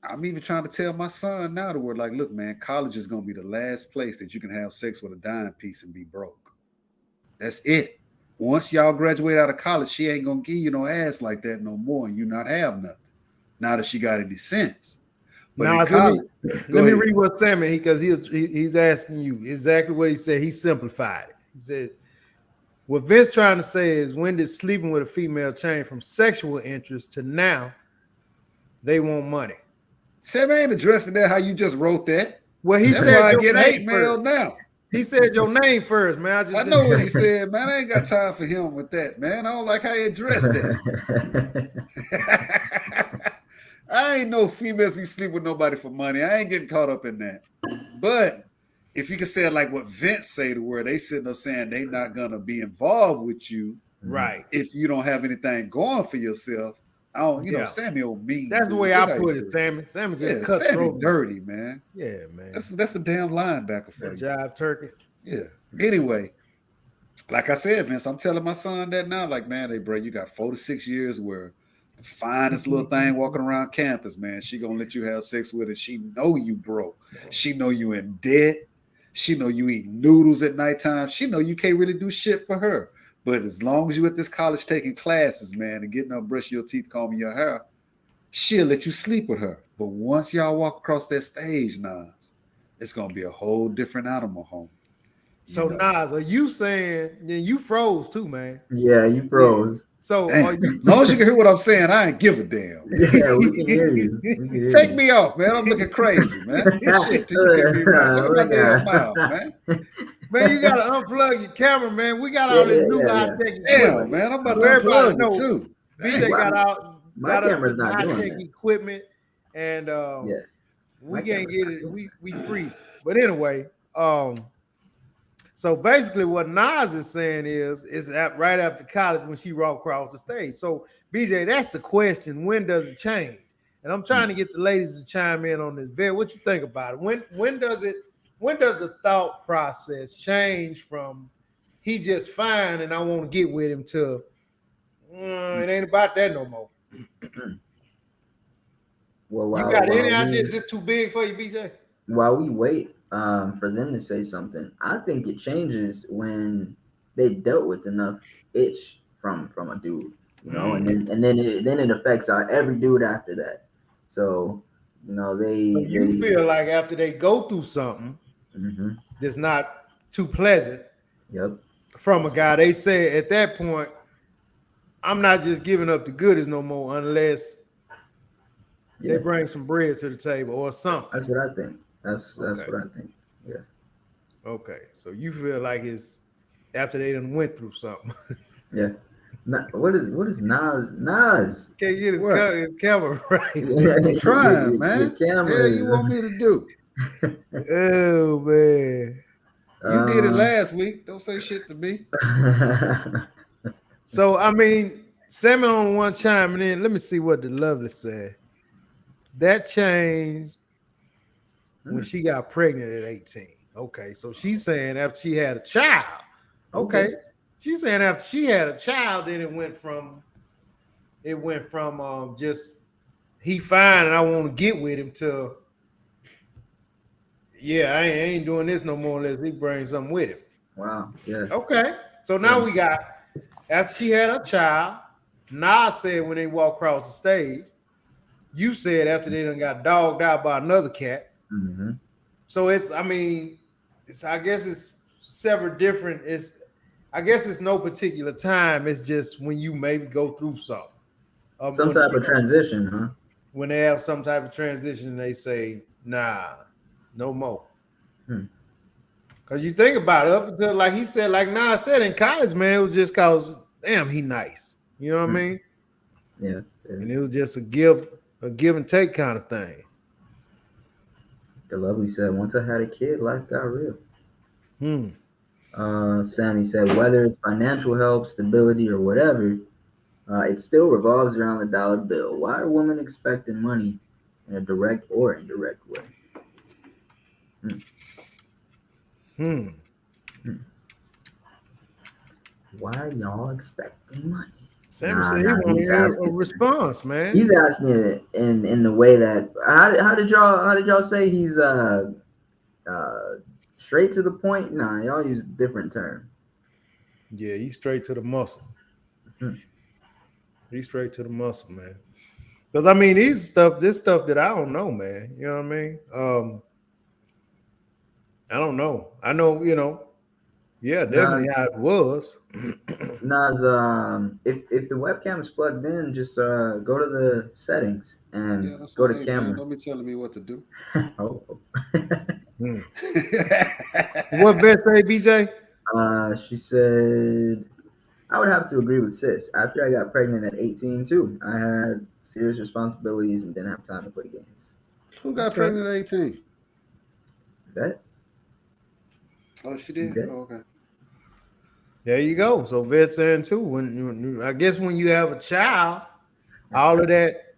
I'm even trying to tell my son now the word, look, man, college is going to be the last place that you can have sex with a dime piece and be broke. That's it. Once y'all graduate out of college, she ain't going to give you no ass like that no more, and you not have nothing. Not if she got any sense. But now, let me read what Sammy, because he's asking you exactly what he said. He simplified it. He said, what Vince trying to say is, when did sleeping with a female change from sexual interest to now they want money? Sam ain't addressing that how you just wrote that. Well, he said I your get name hate mail now. He said your name first, man. I know what he said, man. I ain't got time for him with that, man. I don't like how he addressed that. I ain't no females be sleeping with nobody for money. I ain't getting caught up in that. But if you can say it like what Vince say, to where they sitting up saying they not gonna be involved with you Right. If you don't have anything going for yourself, I don't, Sammy old mean. That's the way I put it, Sammy. Sammy just cut Sammy dirty, man. Yeah, man. That's a damn linebacker for you. Jive turkey. Yeah. Anyway, like I said, Vince, I'm telling my son that now. Like, man, hey, bro, you got 4 to 6 years where the finest little thing walking around campus, man, she gonna let you have sex with it. She know you broke. She know you in debt. She know you eat noodles at nighttime. She know you can't really do shit for her. But as long as you at this college taking classes, man, and getting up, brushing your teeth, combing your hair, she'll let you sleep with her. But once y'all walk across that stage, Nas, it's gonna be a whole different animal, home. So Nas, are you saying you froze too, man? Yeah, you froze. Yeah. So as long as you can hear what I'm saying, I ain't give a damn. Yeah, we can hear you. Take me off, man. I'm looking crazy, man. Shit, till you get me right. Look at my damn mouth, man. Man, you gotta unplug your camera, man. We got all this new high tech equipment. Damn, man, I'm about to unplug it too. BJ got camera's not high doing tech that. Equipment, and we can't get it. We freeze. But anyway, so basically, what Nas is saying is right after college when she walked across the stage. So BJ, that's the question: when does it change? And I'm trying to get the ladies to chime in on this. Vic, what you think about it? When does the thought process change from he just fine and I want to get with him to it ain't about that no more? Well, you got any ideas? It's too big for you, BJ? While we wait for them to say something, I think it changes when they dealt with enough itch from a dude, and then it affects every dude after that. So you feel like after they go through something that's not too pleasant, from a guy, they say at that point, I'm not just giving up the goodies no more unless they bring some bread to the table or something. That's what I think. That's what I think. Yeah. Okay, so you feel like it's after they done went through something. Yeah. What is Nas? Nas can't get his camera right. I'm trying, man. What you want me to do? Oh man, you did it last week. Don't say shit to me. So I mean, Sammy on one chiming in. Let me see what the Lovely said. That changed when she got pregnant at 18. Okay, so she's saying after she had a child. Okay. She's saying after she had a child, then it went from just he fine and I want to get with him to I ain't doing this no more unless he brings something with him. Wow. Yeah. Okay. So now we got after she had a child, Nas said when they walked across the stage, you said after they done got dogged out by another cat. Mm-hmm. So I guess it's several different. I guess it's no particular time. It's just when you maybe go through something. Some type of transition, huh? When they have some type of transition, they say, nah, no more. Because you think about it, up until like he said, like Nas said in college, man, it was just cause damn, he nice. You know what I mean? Yeah. And it was just a give and take kind of thing. The Lovely said, once I had a kid, life got real. Sammy said, whether it's financial help, stability, or whatever, it still revolves around the dollar bill. Why are women expecting money in a direct or indirect way? Why are y'all expecting money? Sammy said he wanted a response, man. He's asking it in the way that how did y'all say he's straight to the point? Nah, y'all use a different term. Yeah, he's straight to the muscle. He's straight to the muscle, man. Because I mean, this stuff that I don't know, man. You know what I mean? I don't know. I know, definitely how it was. Nas, if the webcam is plugged in, just go to the settings and go to camera. Man. Don't be telling me what to do. What Beth say, BJ? She said, I would have to agree with sis. After I got pregnant at 18 too, I had serious responsibilities and didn't have time to play games. Who got pregnant at 18? That? Oh, she did? Okay. Oh, okay. There you go. So Vet saying too. When I guess when you have a child, all of that,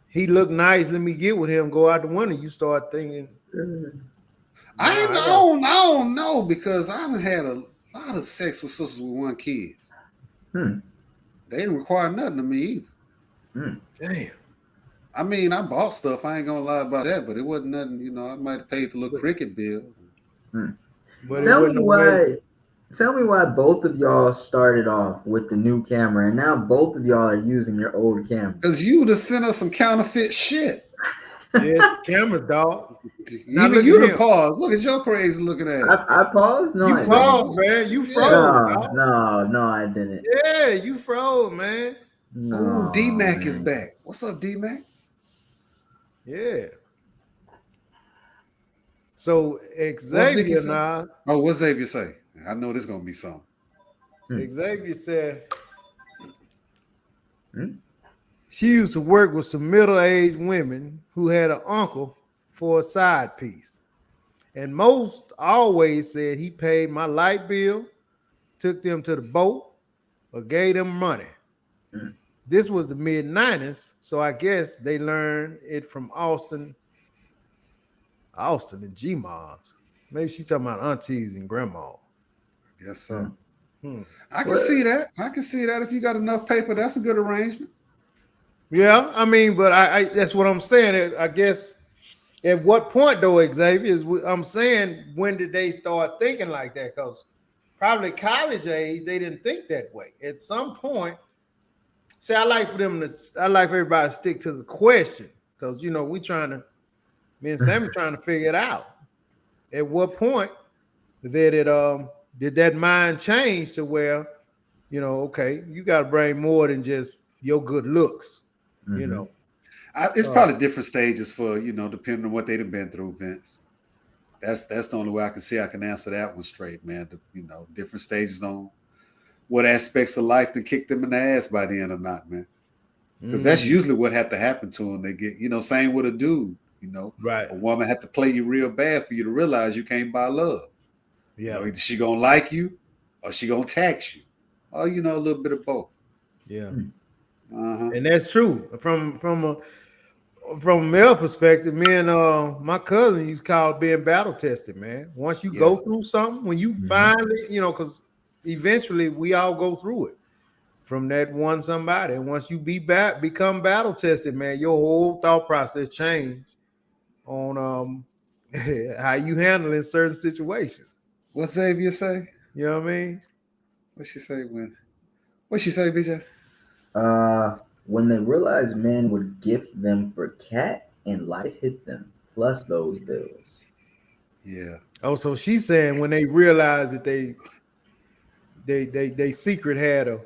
he look nice. Let me get with him. Go out the window. You start thinking. I don't know because I done had a lot of sex with sisters with one kids. They didn't require nothing of me either. Damn. I mean, I bought stuff. I ain't gonna lie about that, but it wasn't nothing. You know, I might have paid the little cricket bill. But Tell me why both of y'all started off with the new camera and now both of y'all are using your old camera. Because you would have sent us some counterfeit shit. Yes, cameras, dog. Even you to pause. Look at your crazy looking ass. I paused? No, you I froze, didn't. man. You froze. No, I didn't. Yeah, you froze, man. No, D-Mac is back. What's up, D-Mac? Yeah. So Xavier now. Oh, what Xavier say? I know this gonna be something. Xavier said she used to work with some middle-aged women who had an uncle for a side piece. And most always said he paid my light bill, took them to the boat, or gave them money. This was the mid-90s, so I guess they learned it from Austin and G-Moms. Maybe she's talking about aunties and grandma. I guess so. I can see that. I can see that. If you got enough paper, that's a good arrangement. Yeah, I mean, but I that's what I'm saying. I guess at what point though, Xavier, is I'm saying when did they start thinking like that? Because probably college age, they didn't think that way. At some point, see, I like for everybody to stick to the question because me and Sammy trying to figure it out. At what point did that mind change to where, okay, you got to bring more than just your good looks, It's probably different stages for, depending on what they've been through, Vince. That's the only way I can see I can answer that one straight, man. Different stages on what aspects of life can kick them in the ass by the end or not, man. Because that's usually what had to happen to them. They get, same with a dude, right. A woman had to play you real bad for you to realize you can't buy love. Yeah. Either she gonna like you or she gonna tax you. Or, a little bit of both. Yeah. And that's true. From a male perspective, me and my cousin used to call it being battle tested, man. Once you go through something, when you finally, because eventually we all go through it from that one somebody. And once you become battle tested, man, your whole thought process changed on how you handle in certain situations. What Xavier say? You know what I mean? What'd she say, Bijan? When they realized men would gift them for cat and life hit them, plus those bills. Yeah. Oh, so she's saying when they realized that they secret had a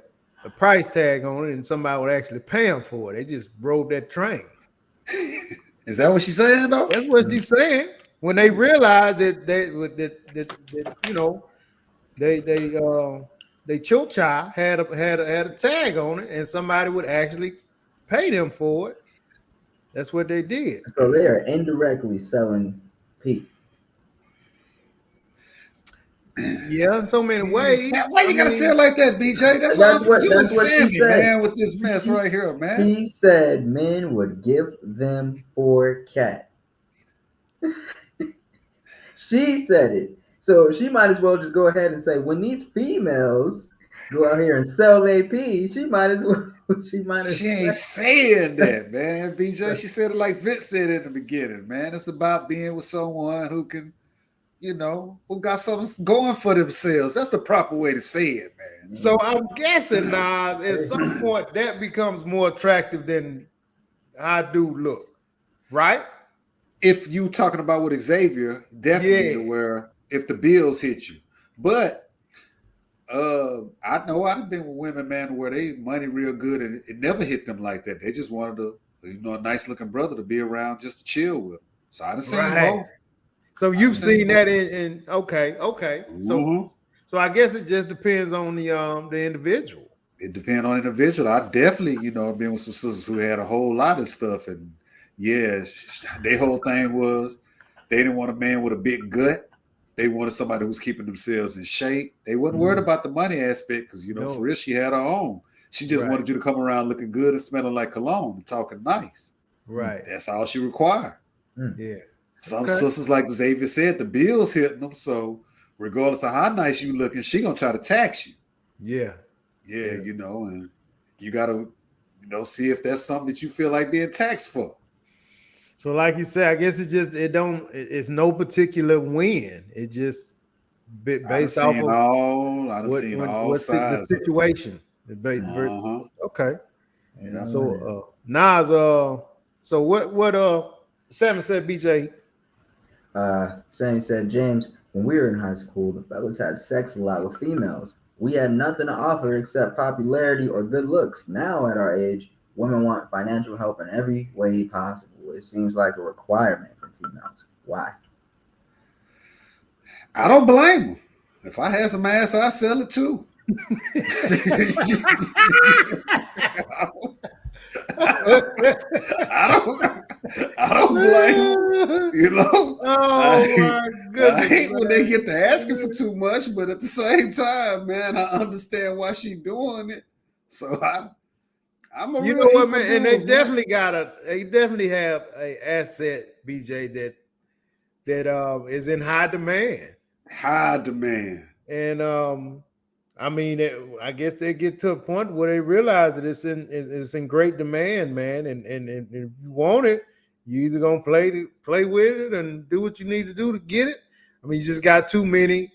price tag on it and somebody would actually pay them for it, they just rode that train. Is that what she's saying though? That's what she's saying. When they realized that they chocha had a tag on it and somebody would actually pay them for it. That's what they did. So they are indirectly selling Pete. Yeah, in so many ways. Man, why you gotta say it like that, BJ? That's what you and Sammy, man, with this mess right here, man. He said men would gift them for cat. She said it. So she might as well just go ahead and say, when these females go out here and sell their pee, she might as well. She ain't saying that, man. BJ, she said it like Vince said in the beginning, man. It's about being with someone who can, who got something going for themselves. That's the proper way to say it, man. So I'm guessing, Nas, at some point that becomes more attractive than I do look, right? If you talking about with Xavier, definitely to where if the bills hit you. But I know I've been with women, man, where they money real good and it never hit them like that. They just wanted a nice looking brother to be around just to chill with them. So I done seen both. So you've seen that in okay. So I guess it just depends on the individual. It depends on the individual. I definitely, been with some sisters who had a whole lot of stuff, and their whole thing was they didn't want a man with a big gut. They wanted somebody who was keeping themselves in shape. They wasn't worried about the money aspect because, for real, she had her own. She just wanted you to come around looking good and smelling like cologne and talking nice. Right. That's all she required. Yeah. Some sisters, like Xavier said, the bills hitting them. So regardless of how nice you looking, she gonna try to tax you. Yeah. Yeah, and you gotta, see if that's something that you feel like being taxed for. So, like you said, I guess it's no particular win. It just based off of all sides. The situation. Okay. Yeah. So Nas, so what Sammy said, BJ? Sammy said, James, when we were in high school, the fellas had sex a lot with females. We had nothing to offer except popularity or good looks. Now at our age, women want financial help in every way possible. It seems like a requirement from females. Why? I don't blame them. If I had some ass, I'd sell it too. I don't blame them, Oh my goodness! I hate when they get to asking for too much, but at the same time, man, I understand why she's doing it. So I'm a you real know what, man, and they dude, definitely have a asset, BJ, that is in high demand. High demand, and I mean, I guess they get to a point where they realize that it's in great demand, man. And if you want it, you either gonna play with it and do what you need to do to get it. I mean, you just got too many.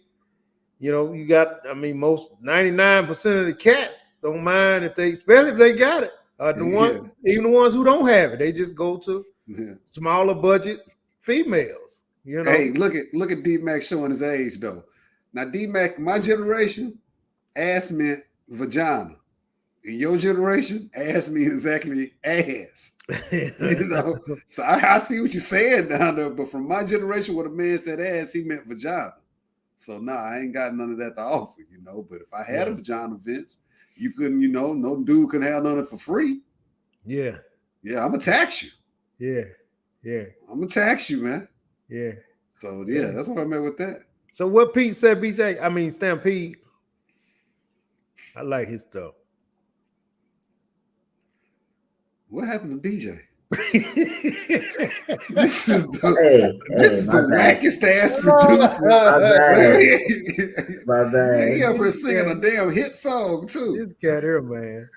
You got. I mean, most 99% of the cats don't mind especially if they got it. Even the ones who don't have it, they just go to smaller budget females. Hey, look at D-Mac showing his age though. Now D-Mac, my generation, ass meant vagina. In your generation, ass means exactly ass. So I see what you're saying down there, but from my generation, when a man said ass, he meant vagina. So I ain't got none of that to offer, But if I had a vagina, Vince, you couldn't, no dude can have none of it for free. Yeah. Yeah, I'm gonna tax you. Yeah. I'm gonna tax you, man. Yeah. So that's what I meant with that. So what Pete said, BJ, I mean Stampede. I like his stuff. What happened to BJ? This is the wackest ass producer. My bad. He up here singing a damn hit song too. This cat here, man.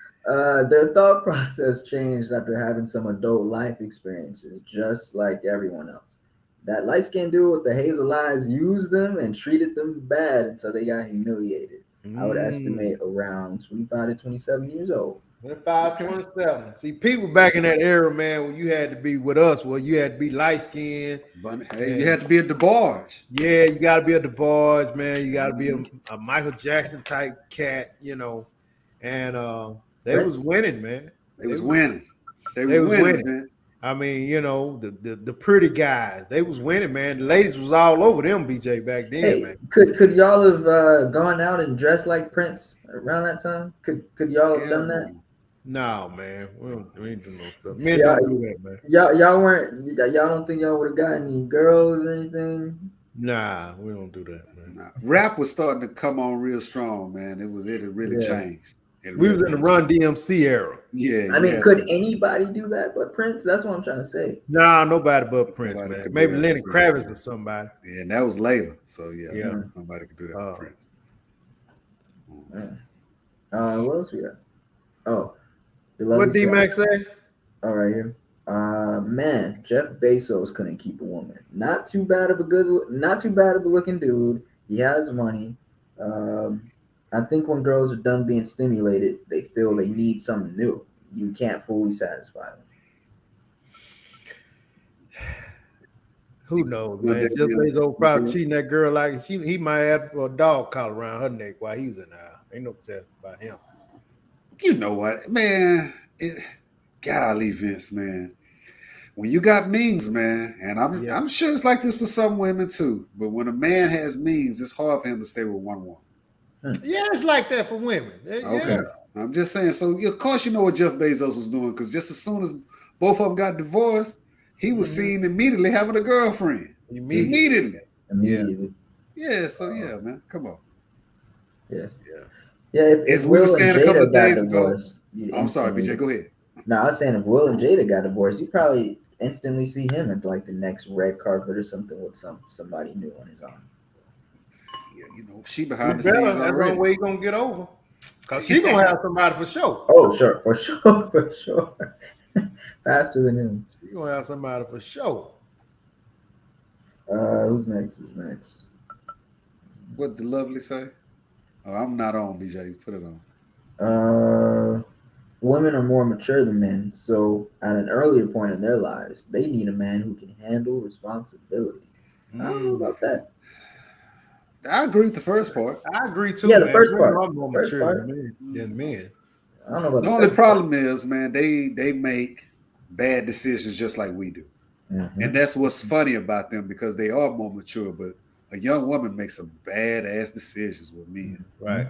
Their thought process changed after having some adult life experiences, just like everyone else. That light-skinned dude with the hazel eyes used them and treated them bad until they got humiliated. I would estimate around 25 to 27 years old. 25, 27. See, people back in that era, man, when you had to be with us, you had to be light-skinned. But hey, you had to be a DeBarge. Yeah, you got to be a DeBarge, man. You got to be a Michael Jackson type cat, And they was winning, man. They was winning. They was winning, man. I mean, the pretty guys, they was winning, man. The ladies was all over them, BJ, back then, man. Could y'all have gone out and dressed like Prince around that time? Could y'all have done that? No, man. We ain't do no stuff. Men don't do that, man. Y'all don't think y'all would have got any girls or anything? Nah, we don't do that, man. Nah. Rap was starting to come on real strong, man. It had really changed. We was in the Run DMC era. Yeah. I mean, could anybody do that but Prince? That's what I'm trying to say. Nah, nobody but Prince, man. Maybe Lenny Kravitz or somebody. Yeah, and that was later. So nobody could do that but Prince. What else we got? Oh. What D-Mac say? All right, here. Man, Jeff Bezos couldn't keep a woman. Not too bad of a looking dude. He has money. I think when girls are done being stimulated, they feel they need something new. You can't fully satisfy them. Who knows, man? Jeff Bezos probably cheating that girl like he might have a dog collar around her neck while he was in the house. Ain't no test about him. You know what, man? Golly, Vince, man. When you got means, man, and I'm sure it's like this for some women too, but when a man has means, it's hard for him to stay with one woman. Yeah, it's like that for women. Okay. I'm just saying. So, of course, you know what Jeff Bezos was doing, because just as soon as both of them got divorced, he was seen immediately having a girlfriend. Immediately. Yeah. Yeah, so yeah, man. Come on. Yeah. Yeah. If As we were Will and saying a couple Jada of got days ago. divorced, you'd I'm sorry, instantly. BJ. Go ahead. No, I was saying if Will and Jada got divorced, you probably instantly see him at like the next red carpet or something with somebody new on his arm. Yeah, you know, she He behind the better. scenes That's the only already. way he gonna get over. Cause she gonna have somebody for sure. Oh, sure, for sure, for sure. Faster than him. She gonna have somebody for sure. Who's next? Who's next? What the lovely say? Oh, I'm not on, BJ. You put it on. Women are more mature than men, so at an earlier point in their lives, they need a man who can handle responsibility. I don't know about that. I agree with the first part. I agree too, Yeah, the man. first Women part. are more First mature part. than men. I don't know about The the only second part. problem is, man, they make bad decisions just like we do. Mhm. And that's what's funny about them because they are more mature, but a young woman makes some badass decisions with men. Right.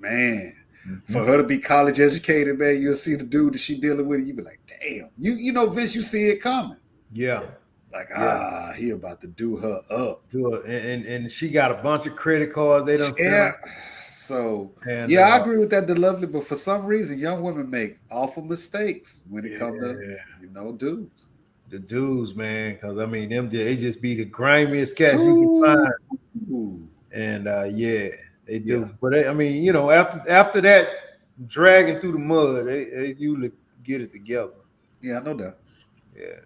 Man, Mhm. for her to be college educated, man, you'll see the dude that she dealing with, you be like, damn. You know, Vince, you see it coming. Yeah. Like, Yeah. he about to do her up. Do it. And she got a bunch of credit cards. They done sent Yeah. her. So And, yeah, I agree with that, the lovely, but for some reason, young women make awful mistakes when it Yeah. comes to, dudes. The dudes, man, because I mean, they just be the grimiest cats you can find. Ooh. And yeah, they do. Yeah. But I mean, after that dragging through the mud, they usually get it together. Yeah, I know that. Yeah.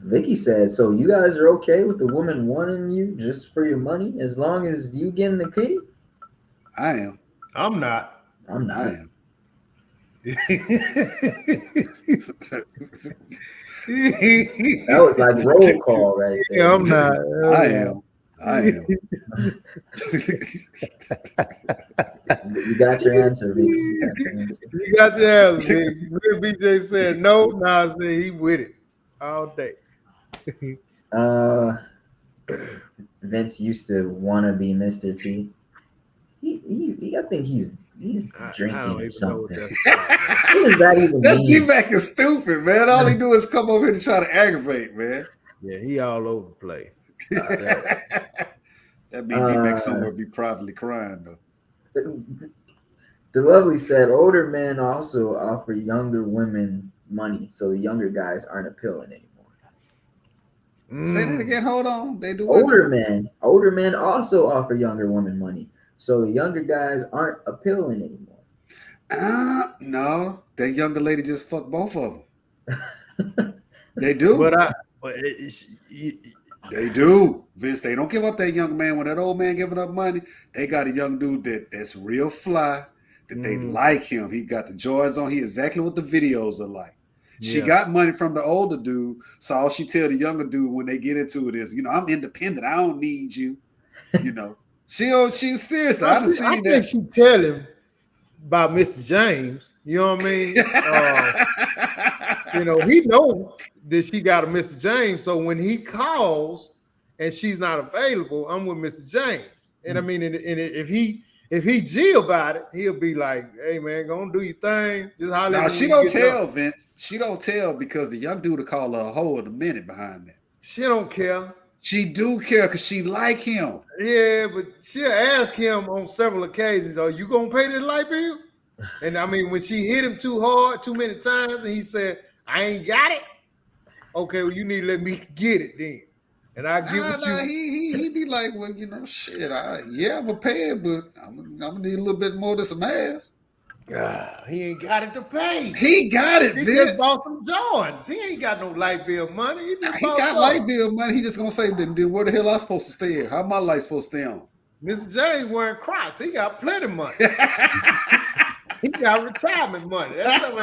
Vicky said, so you guys are okay with the woman wanting you just for your money as long as you getting the kitty? I am. I'm not. I'm not. I am. That was like roll call right there. Yeah, I'm not. I am. You got your answer, Vicky. You got your answer, Vic. BJ said no. Nas said he with it all day. Vince used to want to be Mr. T. I think he's drinking I don't or even know what something. that's about. What does that even That mean? D-Mac is stupid, man. All he do is come over here to try to aggravate, man. Yeah, he all over the place. That mean D-Mac somewhere be privately crying though. The lovely said older men also offer younger women money, so the younger guys aren't appealing anymore. Say that again. Hold on. They do Older men also offer younger women money, so the younger guys aren't appealing anymore. No, that younger lady just fucked both of them. They do. They do. Vince, they don't give up that young man. When that old man giving up money, they got a young dude that's real fly, that they like him. He got the Jordans on. He exactly what the videos are like. Yeah. She got money from the older dude, so all she tell the younger dude when they get into it is, I'm independent. I don't need you. She seriously. I think she tell him about Mr. James. You know what I mean? He know that she got a Mr. James. So when he calls and she's not available, I'm with Mr. James. And I mean, and if he G about it, he'll be like, "Hey man, go and do your thing." Just holler. Now she don't tell Vince. She don't tell because the young dude will call her a hoe in a minute behind that. She don't care. She do care because she like him. Yeah, but she'll ask him on several occasions, "Are you gonna pay this light bill?" And I mean, when she hit him too hard, too many times, and he said, "I ain't got it." Okay, well, you need to let me get it then, and I get what you. He be like, well, shit. I'm gonna pay it, but I'm gonna need a little bit more than some ass. He ain't got it to pay. He got it. He Vince. just bought some Jordans. He ain't got no light bill money. He got light bill money. He just gonna say, then where the hell I supposed to stay at? How my light supposed to stay on? Mr. James wearing Crocs. He got plenty of money. He got retirement money. That don't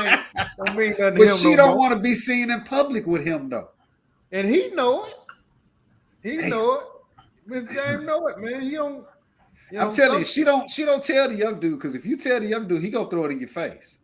mean nothing to him. But she don't want to be seen in public with him though. And he know it. Know it. Mr. James know it, man. He don't. I'm telling you, she don't tell the young dude, because if you tell the young dude, he gonna throw it in your face.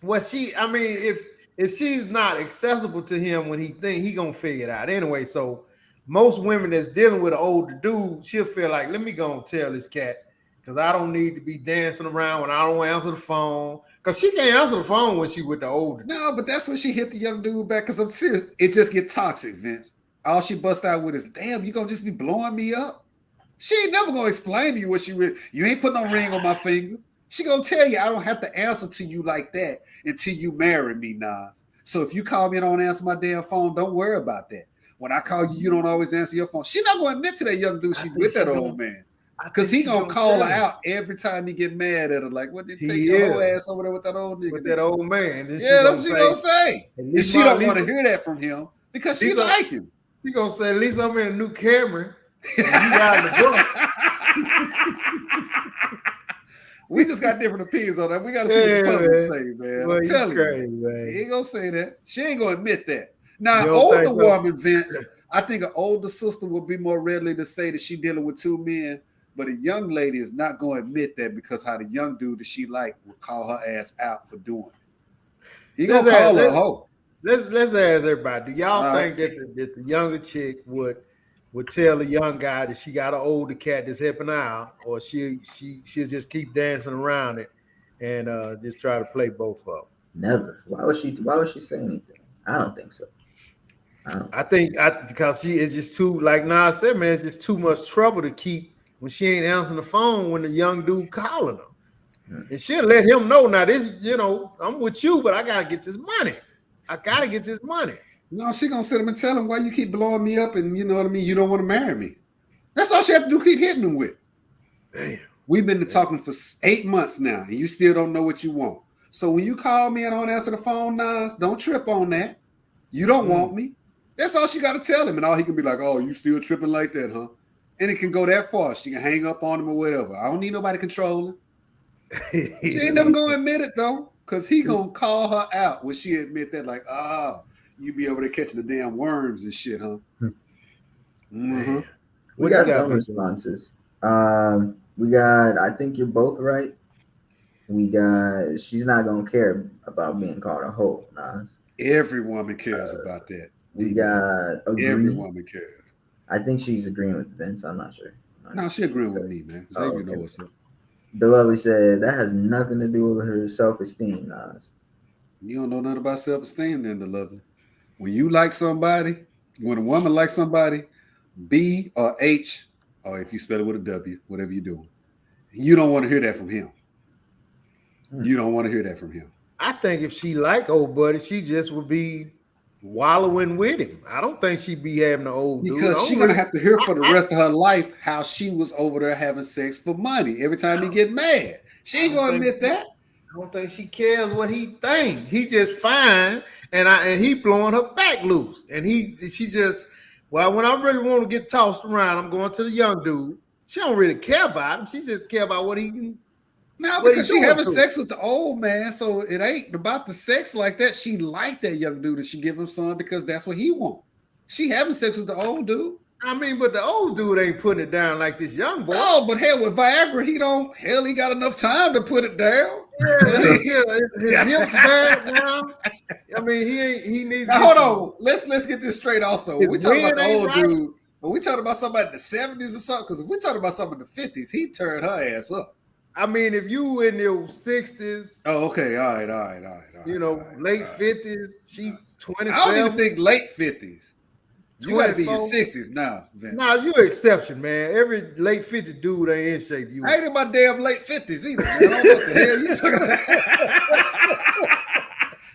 Well, if she's not accessible to him when he gonna figure it out anyway. So most women that's dealing with an older dude, she'll feel like, let me go and tell this cat, because I don't need to be dancing around when I don't answer the phone. Because she can't answer the phone when she with the older dude. No, but that's when she hit the young dude back, because I'm serious. It just get toxic, Vince. All she busts out with is, damn, you gonna just be blowing me up? She ain't never gonna explain to you what she really. You ain't put no ring on my finger. She gonna tell you I don't have to answer to you like that until you marry me, Nas. So if you call me and don't answer my damn phone, don't worry about that. When I call you, you don't always answer your phone. She not gonna admit to that young dude she with that old man. Because he gonna call her out every time he get mad at her. Like, what did take your whole ass over there with that old nigga? With that old man. Yeah, that's what she gonna say. And she don't want to hear that from him because she like him. She gonna say, at least I'm in a new Camry. You got the book. We just got different opinions on that. We gotta see what the public say, man. Boy, I'm telling you, man. He ain't gonna say that. She ain't gonna admit that. Now, an older woman, Vince, I think an older sister would be more readily to say that she dealing with two men. But a young lady is not going to admit that because how the young dude that she like would call her ass out for doing it. He gonna call her a hoe. Let's ask everybody. Do y'all think that the younger chick would tell the young guy that she got an older cat that's helping her out, or she'll just keep dancing around it and just try to play both of them? Never. Why would she say anything? I don't think so. I think because she is just too, like Nas said, man, it's just too much trouble to keep when she ain't answering the phone when the young dude calling her. And she'll let him know, now this, I'm with you, but I gotta get this money. No, she gonna sit him and tell him why you keep blowing me up, and you know what I mean, you don't want to marry me. That's all she have to do, keep hitting him with. Damn. We've been talking for 8 months now, and you still don't know what you want. So when you call me and don't answer the phone, Nas, don't trip on that. You don't want me. That's all she got to tell him, and all he can be like, oh, you still tripping like that, huh? And it can go that far. She can hang up on him or whatever. I don't need nobody controlling. She ain't never gonna admit it though, because he gonna call her out when she admit that, like, you be over there catching the damn worms and shit, huh? Mm-hmm. We got some responses. We got, I think you're both right. We got, she's not gonna care about being called a hoe, Nas. Every woman cares about that. We got agree. Every woman cares. I think she's agreeing with Vince. I'm not sure. No, she agreeing with me, man. Xavier know what's up. The Lovely said that has nothing to do with her self-esteem, Nas. You don't know nothing about self-esteem, then, the Lovely. When you like somebody, when a woman likes somebody, B or H, or if you spell it with a W, whatever you're doing, you don't want to hear that from him. You don't want to hear that from him. I think if she like old buddy, she just would be wallowing with him. I don't think she'd be having an old dude. Because she's gonna have to hear for the rest of her life how she was over there having sex for money every time he get mad. She ain't gonna admit that. I don't think she cares what he thinks. He just fine, and he blowing her back loose. And she just, well, when I really want to get tossed around, I'm going to the young dude. She don't really care about him. She just care about what he can. No, because she having sex with the old man, so it ain't about the sex like that. She like that young dude and she give him some because that's what he want. She having sex with the old dude. I mean, but the old dude ain't putting it down like this young boy. Oh, but hell, with Viagra, he got enough time to put it down. His hips bad now. I mean, he needs. Now, hold on, let's get this straight. Also, we talking about the old dude, but we talking about somebody in the 70s or something. Because if we talking about something in the 50s, he turned her ass up. I mean, if you in your 60s. Oh, okay. All right. Late 50s, she 27. I don't even think late 50s. You got to be in your 60s now, Vince. Nah, you an exception, man. Every late 50 dude ain't in shape. I ain't in my damn late 50s either, man. I don't know what the hell you talking about.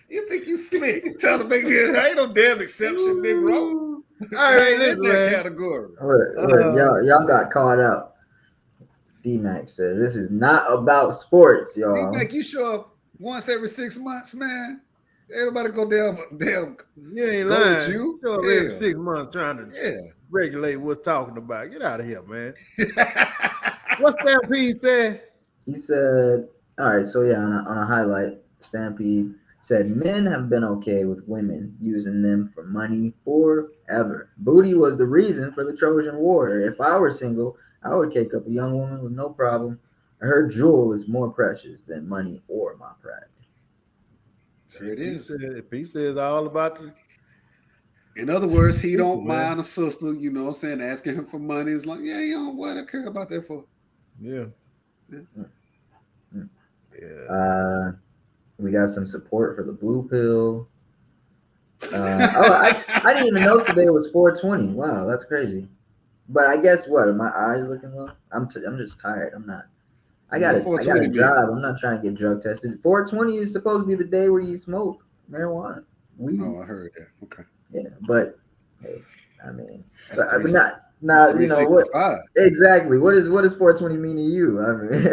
You think you slick. You trying to make me, I ain't no damn exception, big bro. I ain't in that category. Look, y'all got caught up. D-Mac said, this is not about sports, y'all. D-Mac, you show up once every 6 months, man. Everybody go damn. You ain't lying. With you. Show up every 6 months trying to regulate what's talking about. Get out of here, man. What's Stampede said? He said, all right, so yeah, on a highlight, Stampede said, men have been okay with women using them for money forever. Booty was the reason for the Trojan War. If I were single, I would cake up a young woman with no problem. Her jewel is more precious than money or my pride. Sure it is. He says all about the. In other words, he don't mind a sister, you know what I'm saying, asking him for money. It's like, yeah, you know what I care about that for. Yeah. We got some support for the blue pill. I didn't even know today was 420. Wow, that's crazy. But I guess what? Are my eyes looking low? I'm just tired. I'm not. I got What a 420 mean? job. I'm not trying to get drug tested. 420 is supposed to be the day where you smoke marijuana, weed. Oh, I heard that. Okay. Yeah, but hey, I mean, That's but three. not you know what 365. exactly. What does 420 mean to you? I mean,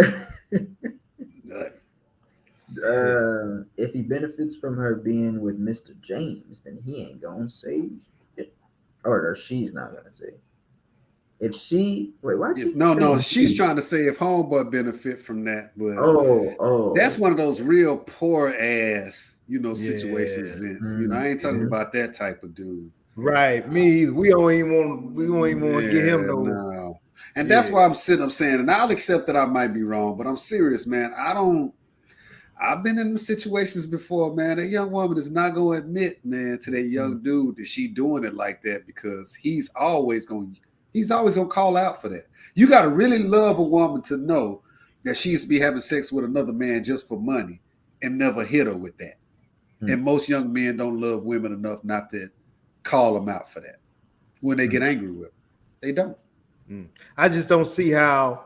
if he benefits from her being with Mr. James, then he ain't gonna say it, or she's not gonna say. If she wait, why she No, saying she's she? trying to say if homeboy benefit from that, but Oh, that's one of those real poor ass, situations, Yeah. Vince. I ain't talking about that type of dude. Right. Me, we don't even want to get him Yeah, no. no. And that's Yeah. why I'm sitting up saying, and I'll accept that I might be wrong, but I'm serious, man. I've been in situations before, man. A young woman is not going to admit, man, to that young dude that she doing it like that because he's always going to call out for that. You got to really love a woman to know that she used to be having sex with another man just for money and never hit her with that. And most young men don't love women enough not to call them out for that when they get angry with them. They don't. I just don't see how.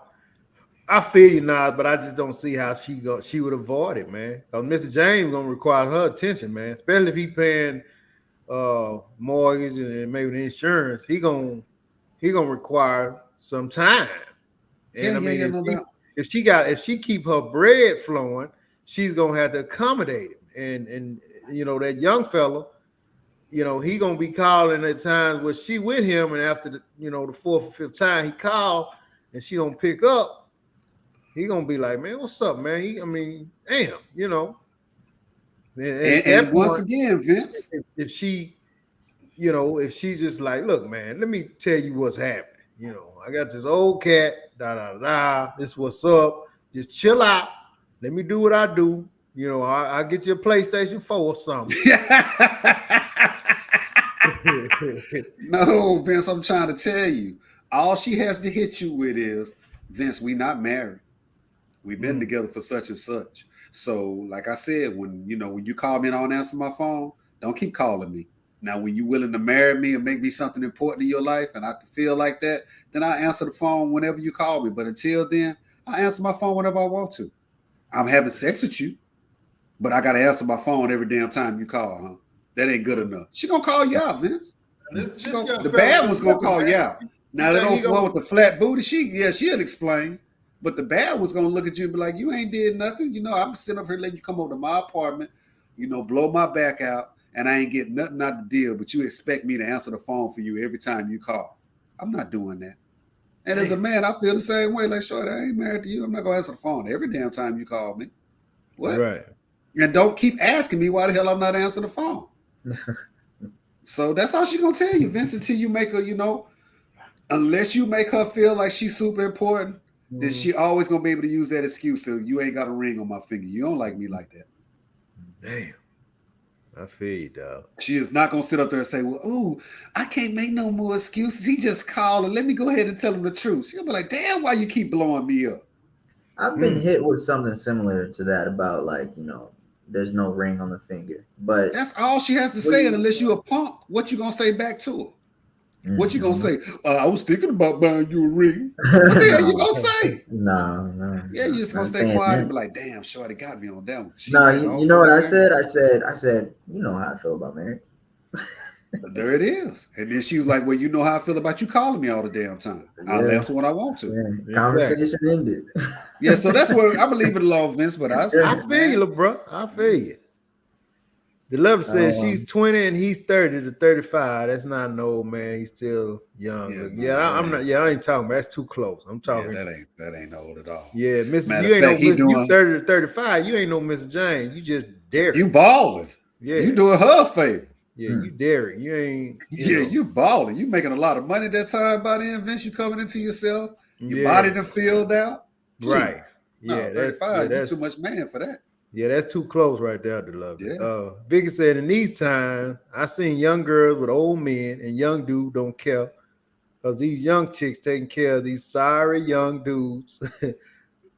I feel you, Nas, but I just don't see how she would avoid it, man. Because Mr. James gonna require her attention, man. Especially if he paying mortgage and maybe the insurance. He gonna require some time. And I mean, Yeah, no doubt. if she keep her bread flowing, she's gonna have to accommodate him. And that young fella, he gonna be calling at times where she with him, and after the fourth or fifth time he called and she don't pick up, he gonna be like, man, what's up, man? Damn, At And that once point, again, Vince. if she, if she's just like, look, man, let me tell you what's happening. I got this old cat, da da da. This what's up. Just chill out. Let me do what I do. I'll get you a PlayStation 4 or something. No, Vince, I'm trying to tell you. All she has to hit you with is, Vince, we not married. We've been together for such and such. So, like I said, when you call me and I don't answer my phone, don't keep calling me. Now, when you're willing to marry me and make me something important in your life and I can feel like that, then I answer the phone whenever you call me. But until then, I answer my phone whenever I want to. I'm having sex with you, but I got to answer my phone every damn time you call, huh? That ain't good enough. She going to call you out, Vince. The bad one's going to call you out. Now, that old one with the flat booty, she'll explain. But the bad one's going to look at you and be like, you ain't did nothing. I'm sitting up here letting you come over to my apartment, blow my back out, and I ain't getting nothing out the deal, but you expect me to answer the phone for you every time you call. I'm not doing that. And as a man, I feel the same way. Like, shorty, I ain't married to you. I'm not going to answer the phone every damn time you call me. What? Right. And don't keep asking me why the hell I'm not answering the phone. So that's all she's going to tell you, Vince, until you make her, unless you make her feel like she's super important, then she always going to be able to use that excuse to, you ain't got a ring on my finger. You don't like me like that. Damn. I feel you, dog. She is not going to sit up there and say, well, ooh, I can't make no more excuses. He just called and let me go ahead and tell him the truth. She'll be like, damn, why you keep blowing me up? I've been hit with something similar to that about there's no ring on the finger. But that's all she has to say. And unless you a punk, what you going to say back to her? What you gonna say? I was thinking about buying you a ring. What the hell you gonna say? No. Yeah, you just gonna stay quiet and be like, "Damn, shorty got me on that one." No, you know what I said? I said, you know how I feel about Mary. There it is. And then she was like, "Well, you know how I feel about you calling me all the damn time. I'll answer when I want to." Yeah. Conversation ended. Yeah, so that's where I believe it alone, Vince. But I feel you, bro. I feel you. The letter says she's 20 and he's 30 to 35. That's not an old man. He's still young. I'm not. Yeah, I ain't talking about. That's too close. I'm talking. Yeah, that ain't old at all. Yeah, Mr. You ain't you 30 to 35. You ain't no Mr. James. You just daring. You balling. Yeah, you doing her a favor. Yeah, you daring. You ain't. You balling. You making a lot of money that time by then, Vince. You coming into yourself. Your body done filled out. Please. Right. Yeah, no, 35. You're too much man for that. Yeah, that's too close right there, to love it. Yeah. Vicky said, in these times, I seen young girls with old men and young dudes don't care because these young chicks taking care of these sorry young dudes.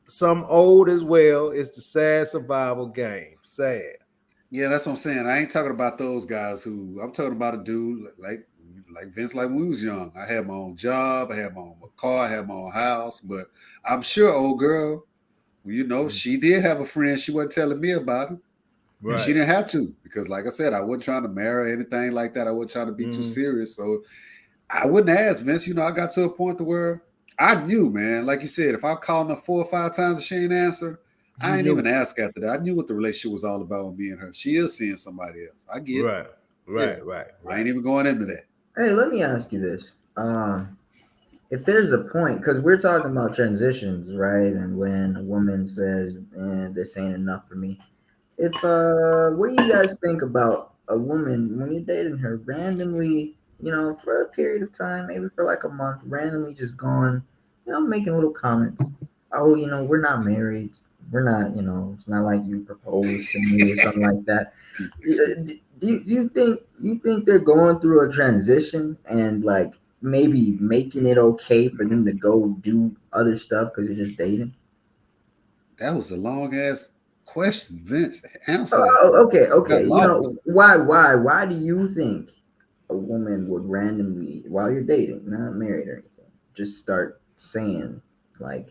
Some old as well. It's the sad survival game. Sad. Yeah, that's what I'm saying. I ain't talking about those guys I'm talking about a dude like like Vince, like when we was young, I had my own job, I had my own car, I had my own house. But I'm sure old girl, she did have a friend. She wasn't telling me about it. Right. And she didn't have to, because like I said, I wasn't trying to marry or anything like that. I wasn't trying to be too serious. So I wouldn't ask Vince. I got to a point to where I knew, man, like you said, if I called her 4 or 5 times and she ain't answer, I ain't even ask after that. I knew what the relationship was all about with me and her. She is seeing somebody else. I get it. Right. I ain't even going into that. Hey, let me ask you this. If there's a point, because we're talking about transitions, right? And when a woman says, this ain't enough for me. What do you guys think about a woman when you're dating her randomly, for a period of time, maybe for like a month, randomly just going, making little comments. Oh, we're not married. We're not, it's not like you proposed to me or something like that. Do you think they're going through a transition and like maybe making it okay for them to go do other stuff because you're just dating? That was a long ass question, Vince. Answer that. Okay. Why do you think a woman would randomly, while you're dating, not married or anything, just start saying like,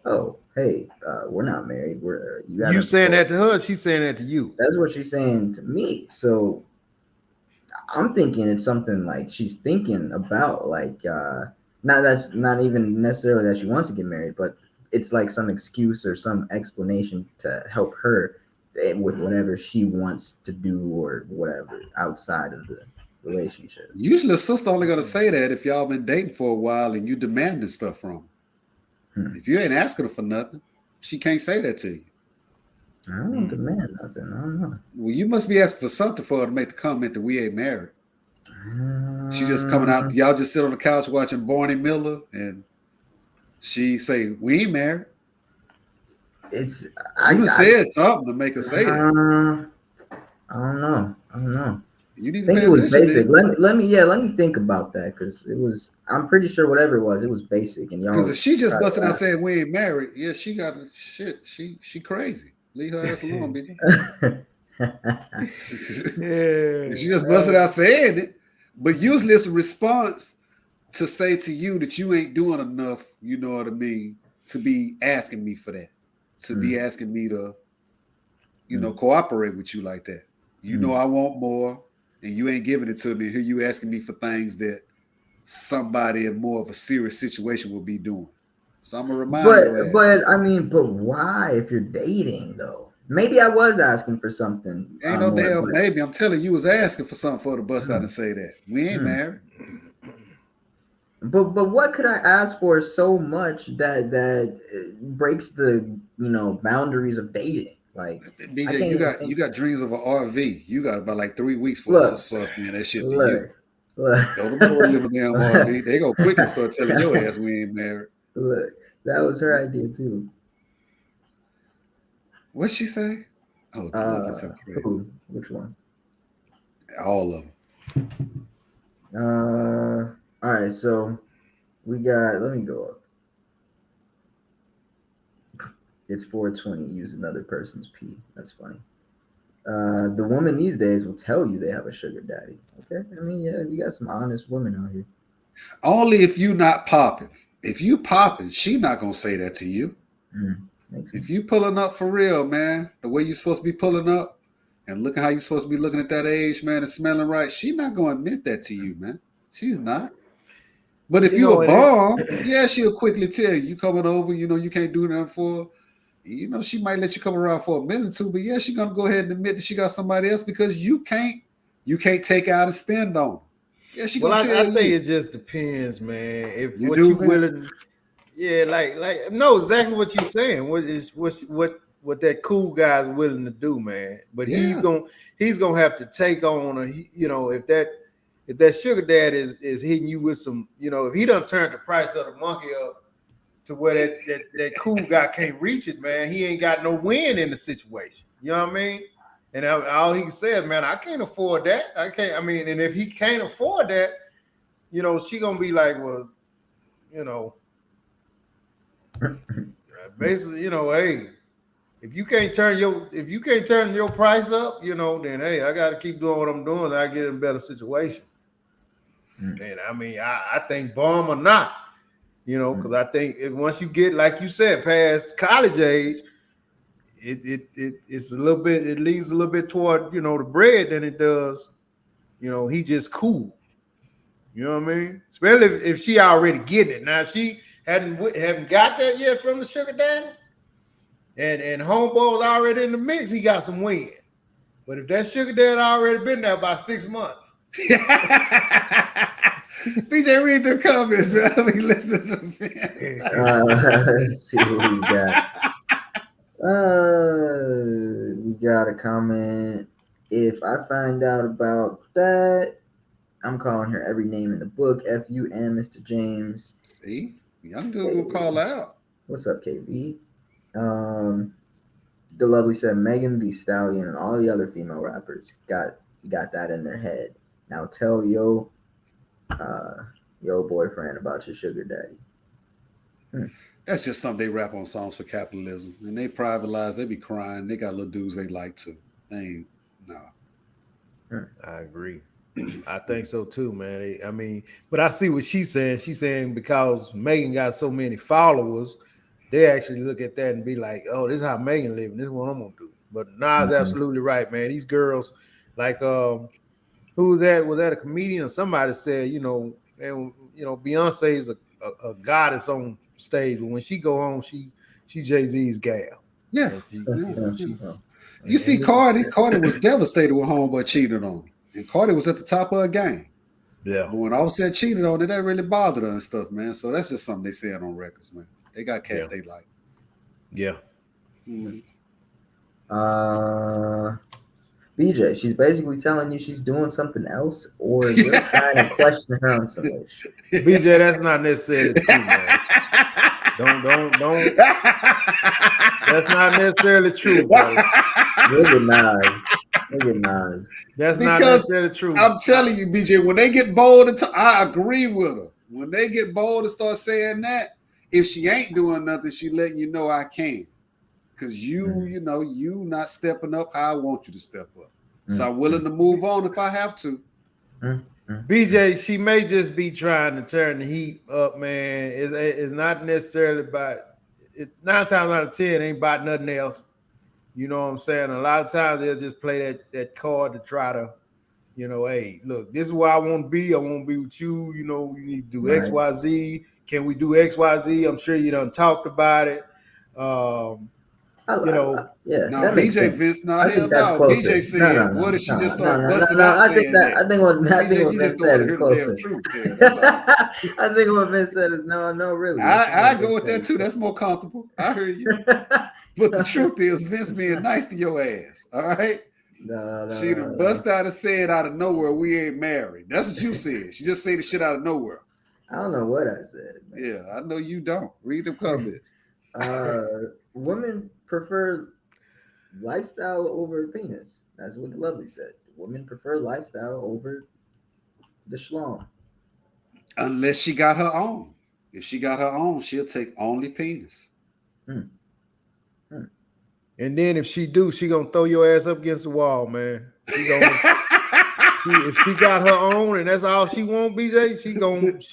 "Oh, hey, we're not married. You saying that to her? She's saying that to you. That's what she's saying to me. So I'm thinking it's something like she's thinking about, like, that's not even necessarily that she wants to get married, but it's like some excuse or some explanation to help her with whatever she wants to do or whatever outside of the relationship. Usually a sister only gonna say that if y'all been dating for a while and you demanding stuff from her. If you ain't asking her for nothing, she can't say that to you. I don't demand nothing. I don't know. Well, you must be asking for something for her to make the comment that we ain't married. She just coming out. Y'all just sit on the couch watching Barney Miller, and she say we ain't married. You said something to make her say that. I don't know. You need to think it was basic. Let me think about that, because it was. I'm pretty sure whatever it was basic. And y'all. Because if she just busted out saying we ain't married, yeah, she got shit. She crazy. Leave her ass alone, bitch. She just busted out saying it, but usually it's a response to say to you that you ain't doing enough. You know what I mean? To be asking me for that. To be asking me to, cooperate with you like that. You know I want more, and you ain't giving it to me. Here you asking me for things that somebody in more of a serious situation will be doing. So I'm gonna remind you. But why, if you're dating though? Maybe I was asking for something. Ain't no damn maybe. I'm telling you, was asking for something for the bust out and say that. We ain't married. But what could I ask for so much that breaks the boundaries of dating? Like, BJ, you got dreams of an RV. You got about like 3 weeks for us to start saying that shit to you. Don't nobody live in a damn RV. They go quickly start telling your ass we ain't married. Look, that was her idea too. What'd she say? Oh, who? Which one? All of them. All right, so we got. Let me go up. It's 420. Use another person's pee. That's funny. The woman these days will tell you they have a sugar daddy. Okay, I mean, yeah, you got some honest women out here. Only if you not popping. If you popping, she not gonna say that to you. If you pulling up for real, man, the way you supposed to be pulling up and looking how you supposed to be looking at that age, man, and smelling right, she not gonna admit that to you, man. She's not. But if you a bomb, yeah, she'll quickly tell you coming over, you can't do nothing for her. She might let you come around for a minute or two, but yeah, she's gonna go ahead and admit that she got somebody else because you can't take out and spend on her. Yeah, she gonna tell you. I think it just depends, man. If what you willing, yeah, like no, exactly what you're saying. What that cool guy's willing to do, man. But he's gonna have to take on if that sugar dad is hitting you with some, if he done turned the price of the monkey up to where that cool guy can't reach it, man, he ain't got no win in the situation. You know what I mean? And all he can say is, man, I can't afford that. I can't. I mean, and if he can't afford that, she gonna be like, well, basically, hey, if you can't turn your price up, then hey, I got to keep doing what I'm doing. I get in a better situation. And I mean, I think bomb or not, because I think once you get, like you said, past college age, it's a little bit, it leans a little bit toward, the bread than it does, he just cool. You know what I mean? Especially if she already getting it. Now, if she haven't got that yet from the sugar daddy, and homeboy's already in the mix, he got some win. But if that sugar daddy already been there about 6 months. BJ, read the comments, man. Let me listen to them. Let's see what we got. We got a comment. If I find out about that, I'm calling her every name in the book. FUN, Mr. James. See, young dude will call out. What's up, KB? The Lovely said Megan Thee Stallion and all the other female rappers got that in their head. Now tell your boyfriend about your sugar daddy. That's just something they rap on songs for capitalism. And they private lives, they be crying. They got little dudes they like to. They ain't, nah. I agree. I think so too, man. I mean, but I see what she's saying. She's saying because Megan got so many followers, they actually look at that and be like, oh, this is how Megan living. This is what I'm going to do. But Nas absolutely right, man. These girls, like, who was that? Was that a comedian or somebody said, Beyonce is a goddess on stage, but when she go home, she Jay-Z's gal. Yeah. You see, Cardi was devastated when homeboy cheated on her. And Cardi was at the top of her game. Yeah. But when Offset cheated on her, that really bothered her and stuff, man. So that's just something they said on records, man. They got cats they like. Yeah. BJ, she's basically telling you she's doing something else, or you're trying to question her on some shit. BJ, that's not necessarily true, man. Don't. That's not necessarily true, bro. Look at Nas. That's not necessarily true. I'm telling you, BJ, when they get bold, I agree with her. When they get bold and start saying that, if she ain't doing nothing, she letting you know I can. Because you not stepping up how I want you to step up. So I'm willing to move on if I have to. BJ, she may just be trying to turn the heat up, man. It's not necessarily about it. 9 times out of 10, ain't about nothing else. You know what I'm saying? A lot of times they'll just play that card to try to, hey, look, this is where I want to be. I want to be with you. You need to do X, Y, Z. Can we do X, Y, Z? I'm sure you done talked about it. Yeah. No, BJ Vince, no, hell no. BJ said, what if she just start busting out saying that? I think what Vince said is closer. I think what Vince said is no, really. I go with that too. That's more comfortable. I hear you. But the truth is, Vince being nice to your ass. All right. She done bust out and said out of nowhere, we ain't married. That's what you said. She just said the shit out of nowhere. I don't know what I said. Man. Yeah, I know you don't. Read the comments. Women prefer lifestyle over penis. That's what the Lovely said. Women prefer lifestyle over the schlong. Unless she got her own. If she got her own, she'll take only penis. And then if she do, she gonna throw your ass up against the wall, man. If she got her own and that's all she want, BJ, she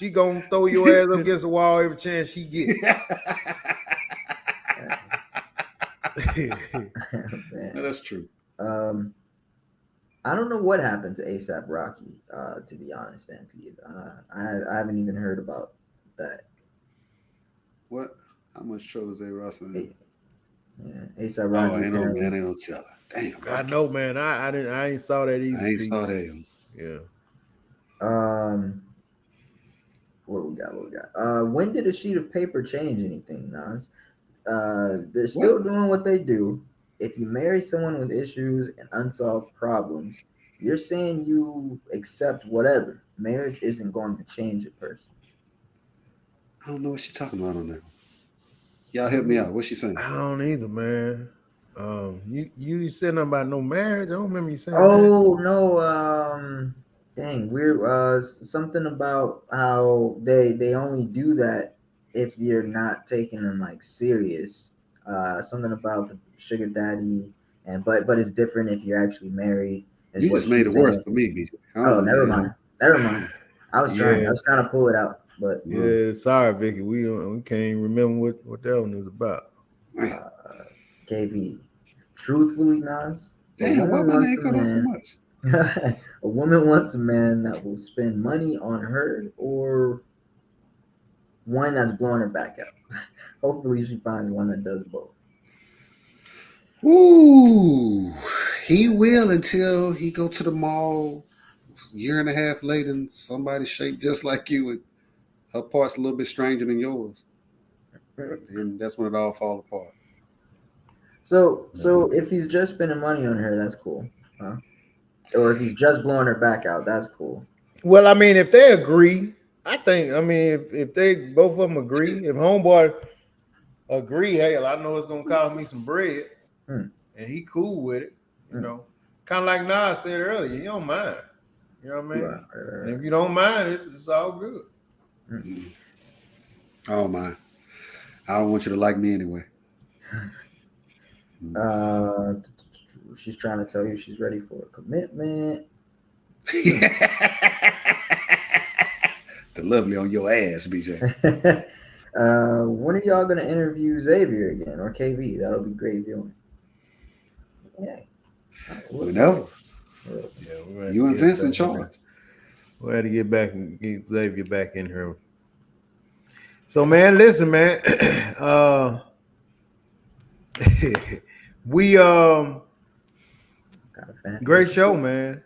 gonna throw your ass up against the wall every chance she get. That's true. I don't know what happened to ASAP Rocky, to be honest, Stampede. I haven't even heard about that. What? How much trouble is A. Ross in? Yeah, ASAP Rocky. Oh, ain't no teller. Damn. I know, man. I ain't saw that either. I ain't saw that. Yeah. What we got? When did a sheet of paper change anything, Nas? They're still doing what they do. If you marry someone with issues and unsolved problems, you're saying you accept whatever. Marriage isn't going to change a person. I don't know what she's talking about on that. Y'all help me out. What's she saying? I don't either, man. You said nothing about no marriage. I don't remember you saying. Oh that. No. Dang, we're something about how they only do that if you're not taking them like serious. Something about the sugar daddy, but it's different if you're actually married. You just made it worse for me, BJ. Oh, never mind. I was trying to pull it out, but yeah, sorry, Vicky, we can't remember what that one was about. KB, truthfully, Nas, Damn, why my name cut off so much? a woman wants a man that will spend money on her, or one that's blowing her back out. Hopefully, she finds one that does both. Ooh, he will until he go to the mall a year and a half later and somebody shaped just like you and her part's a little bit stranger than yours. And that's when it all falls apart. So if he's just spending money on her, that's cool, huh? Or if he's just blowing her back out, that's cool. Well, I mean, if they agree, I think. I mean, if they both of them agree, if homeboy agree, hey, I know it's gonna cost me some bread, and he cool with it, you know, kind of like Nas said earlier, you don't mind, you know what I mean? Right. And if you don't mind, it's all good. Oh my, I don't want you to like me anyway. She's trying to tell you she's ready for a commitment. The lovely on your ass, BJ. When are y'all gonna interview Xavier again or KV? That'll be great viewing. Yeah. Whenever. Yeah, you and Vince in charge. We had to get back and get Xavier back in here. So man, listen, man. We great show, man.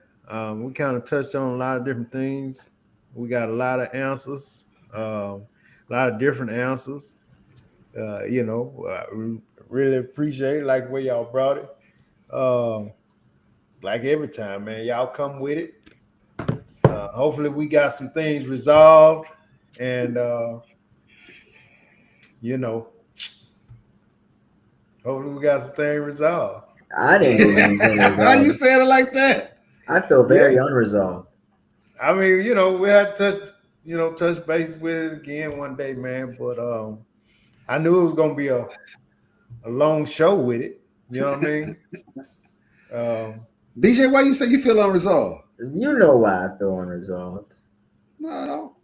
We kind of touched on a lot of different things. We got a lot of answers, a lot of different answers. You know, we really appreciate it, like the way y'all brought it. Like every time, man, y'all come with it. Hopefully we got some things resolved, and you know, hopefully we got some things resolved. I didn't get anything resolved. How you saying it like that? I feel very unresolved. I mean, you know, we had to touch base with it again one day, man. But I knew it was gonna be a long show with it. You know what I mean? BJ, why you say you feel unresolved? You know why I feel unresolved. No.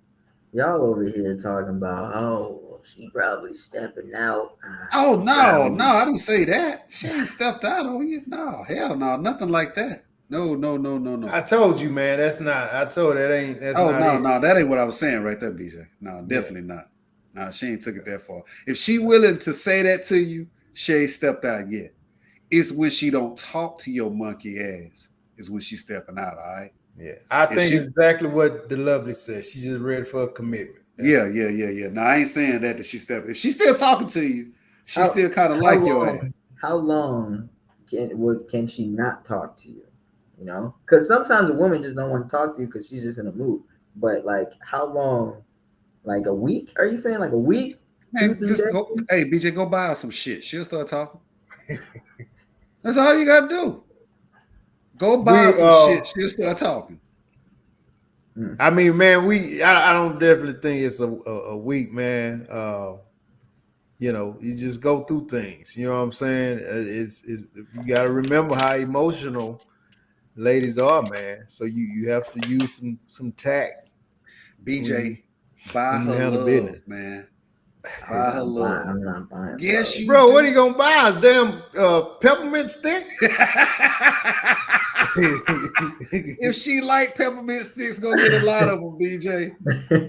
Y'all over here talking about, oh, she probably stepping out. Oh, no, I didn't say that. She ain't stepped out on you. No, hell no, nothing like that. No. I told you, man, that's not. I told that ain't. That's not. Oh, no, that ain't what I was saying right there, BJ. No, definitely not. No, she ain't took it that far. If she willing to say that to you, she ain't stepped out yet. It's when she don't talk to your monkey ass is when she's stepping out, all right? Yeah. I think exactly what the lovely said. She's just ready for a commitment. Yeah. No, I ain't saying that she stepped. If she's still talking to you, she still kind of like your ass. How long can she not talk to you? You know? Because sometimes a woman just don't want to talk to you because she's just in a mood. But like how long? Like a week? Are you saying like a week? Man, hey, BJ, go buy her some shit. She'll start talking. That's all you gotta do. Go buy some shit. She'll start talking. I mean, man, I don't definitely think it's a week, man. You know, you just go through things. You know what I'm saying? It's you got to remember how emotional ladies are, man. So you have to use some tact. BJ, buy her love, man. Buy her love. I'm not buying. Yes, you bro. do. What are you gonna buy? A damn peppermint stick? If she like peppermint sticks, go get a lot of them, BJ.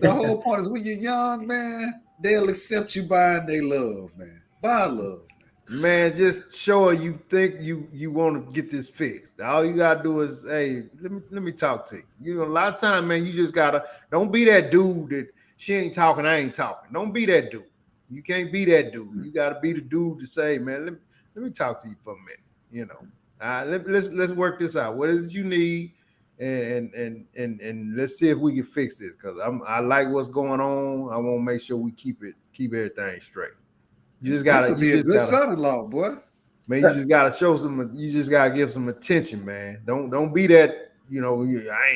The whole point is when you're young, man, they'll accept you buying their love, man. Buy love. Man, just show her you think you want to get this fixed. All you gotta do is, hey, let me talk to you. You know, a lot of time, man, you just gotta don't be that dude that she ain't talking, I ain't talking. Don't be that dude. You can't be that dude. You gotta be the dude to say, man, let me talk to you for a minute. You know, let's work this out. What is it you need? And let's see if we can fix this because I like what's going on. I want to make sure we keep everything straight. You just gotta be a good son-in-law, boy. Man, you just gotta show some. You just gotta give some attention, man. Don't be that. You know,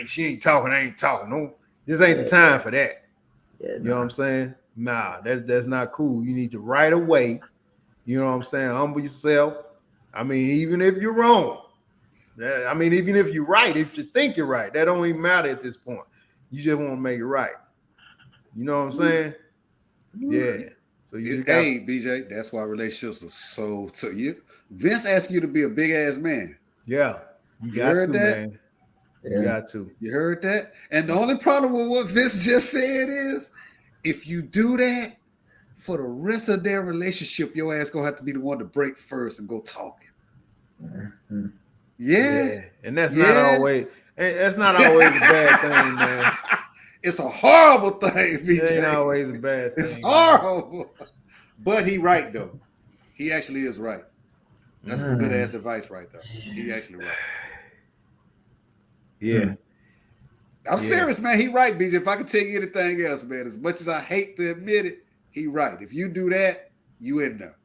she ain't talking. I ain't talking. No, this ain't the time for that. Yeah, you know what I'm saying? Nah, that's not cool. You need to right away. You know what I'm saying? Humble yourself. I mean, even if you're wrong. I mean, even if you're right, if you think you're right, that don't even matter at this point. You just want to make it right. You know what I'm saying? Yeah. So you just got. Hey, BJ, that's why relationships are so. So you, Vince asked you to be a big ass man. Yeah. You got heard to, that? man. Yeah. You got to. You heard that? And the only problem with what Vince just said is, if you do that, for the rest of their relationship, your ass gonna have to be the one to break first and go talking. Mm-hmm. Yeah. And that's not always. That's not always a bad thing, man. It's a horrible thing, BJ. It ain't always a bad thing. It's horrible. Man. But he right though. He actually is right. That's some good ass advice right there. He actually right. Yeah. I'm serious, man. He right, BJ. If I could tell you anything else, man, as much as I hate to admit it, he right. If you do that, you in there.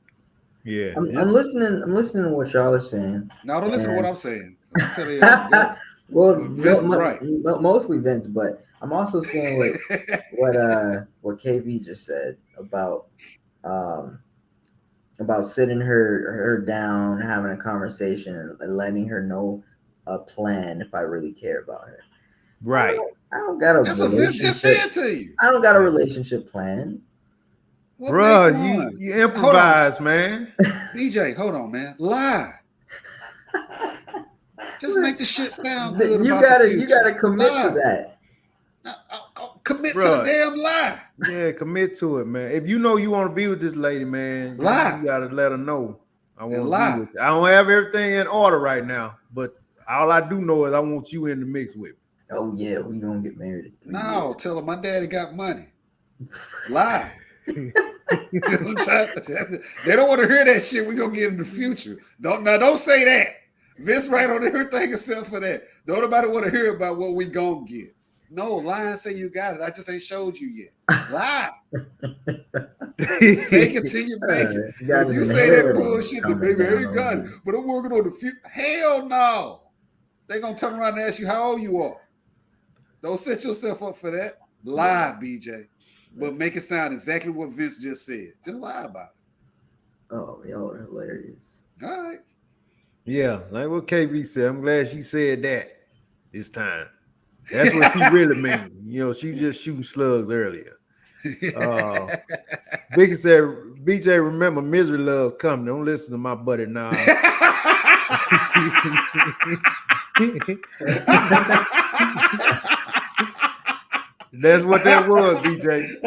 Yeah. I'm listening. I'm listening to what y'all are saying. Now don't listen to what I'm saying. I'm telling you how to go. Well, Vince is right. Mostly Vince, but I'm also saying what KB just said about sitting her down, having a conversation, and letting her know a plan if I really care about her. Right. I don't got a. That's what Vince just said to you. I don't got a relationship plan. Well, bro, you improvise, man. BJ, hold on, man. Lie. Just make the shit sound good. You gotta commit to that. Commit to the damn lie. Yeah, commit to it, man. If you know you want to be with this lady, man, lie. You gotta let her know. I want to be with you. I don't have everything in order right now, but all I do know is I want you in the mix with me. Oh yeah, we gonna get married. No, tell her my daddy got money. Lie. They don't want to hear that shit. We gonna get in the future. Don't say that. Vince right on everything except for that. Don't nobody want to hear about what we gonna get. No, lie and say you got it. I just ain't showed you yet. Lie. Fake it till you make it. But if you say that bullshit, then baby, I ain't got it. But I'm working on the future. Hell no. They gonna turn around and ask you how old you are. Don't set yourself up for that. Lie, BJ. But make it sound exactly what Vince just said. Just lie about it. Oh, y'all are hilarious. All right. Yeah, like what KB said. I'm glad she said that this time. That's what she really means. You know, she just shooting slugs earlier. Vicky said, BJ, remember, misery loves company. Don't listen to my buddy now. That's what that was, BJ.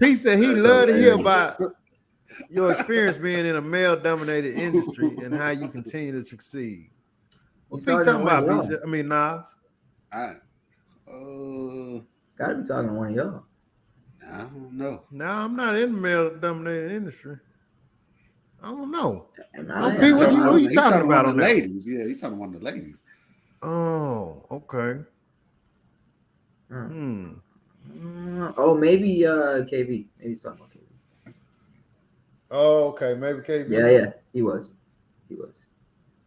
P said he loved to hear about your experience being in a male-dominated industry and how you continue to succeed. What P talking about, BJ? I mean, Nas. Gotta be talking to one of y'all. I don't know. No, I'm not in the male-dominated industry. I don't know. P, what you talking about on the ladies? Yeah, he's talking about the ladies. Oh, okay. Oh, maybe KB. Maybe he's talking about KB. Oh, okay. Maybe KB. Yeah. He was.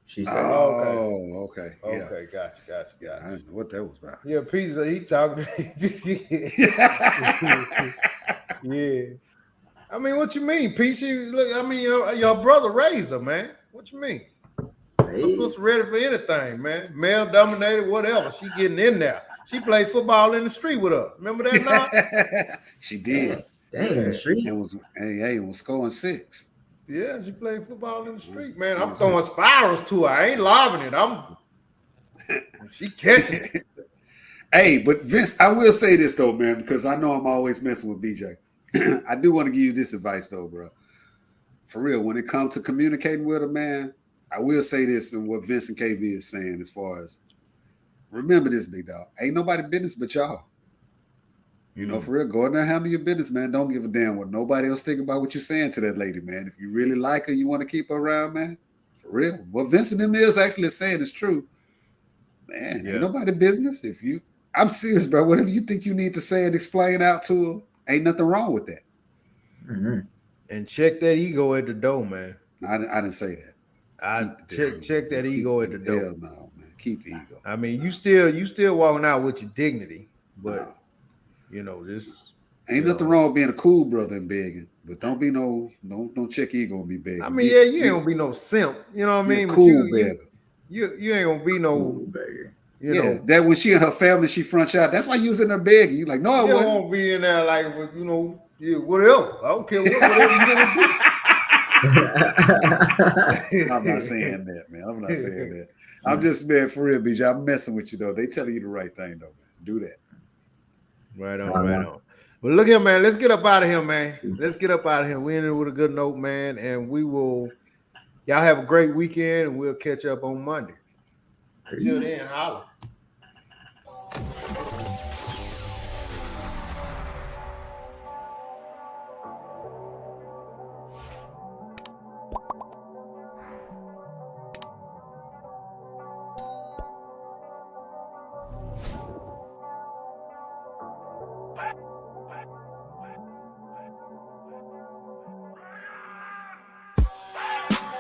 She said. Oh, okay. Yeah. Okay, gotcha. Yeah, I didn't know what that was about. Yeah, Peter, he talking. Yeah. I mean, what you mean, Pete? Look, I mean, your brother raised her, man. What you mean? I'm supposed to be ready for anything, man. Male dominated, whatever. She getting in there. She played football in the street with her. Remember that, Nah? She did. Dang, in the street. It was scoring 6. Yeah, she played football in the street, man. I'm throwing spirals to her. I ain't lobbing it. She catching it. Hey, but Vince, I will say this though, man, because I know I'm always messing with BJ. I do want to give you this advice though, bro. For real, when it comes to communicating with a man, I will say this and what Vince and KV is saying as far as remember this, big dog. Ain't nobody business but y'all. You know, for real, go in there and handle your business, man. Don't give a damn what nobody else think about what you're saying to that lady, man. If you really like her, you want to keep her around, man. For real. What Vince and them is actually saying is true. Man, ain't nobody business. I'm serious, bro. Whatever you think you need to say and explain out to her, ain't nothing wrong with that. Mm-hmm. And check that ego at the door, man. I didn't say that. Check that ego at the door. Hell no, man. Keep the ego. I mean, you still walking out with your dignity, but you know, this ain't nothing wrong with being a cool brother and begging, but don't be don't check ego and be begging. I mean, you ain't gonna be no simp. You know what I mean? Cool beggar. You ain't gonna be no cool beggar. You know that when she and her family, she front out. That's why you was in her bed. You like, no, I won't be in there like, you know, whatever. I don't care whatever you gonna do. I'm not saying that, man. I'm not saying that. I'm just, man, for real, Bijan. I'm messing with you though. They telling you the right thing though, man. Do that. Right on, right on. Well, look here, man. Let's get up out of here, man. Let's get up out of here. We ended with a good note, man, and we will. Y'all have a great weekend, and we'll catch up on Monday. Until then, holla.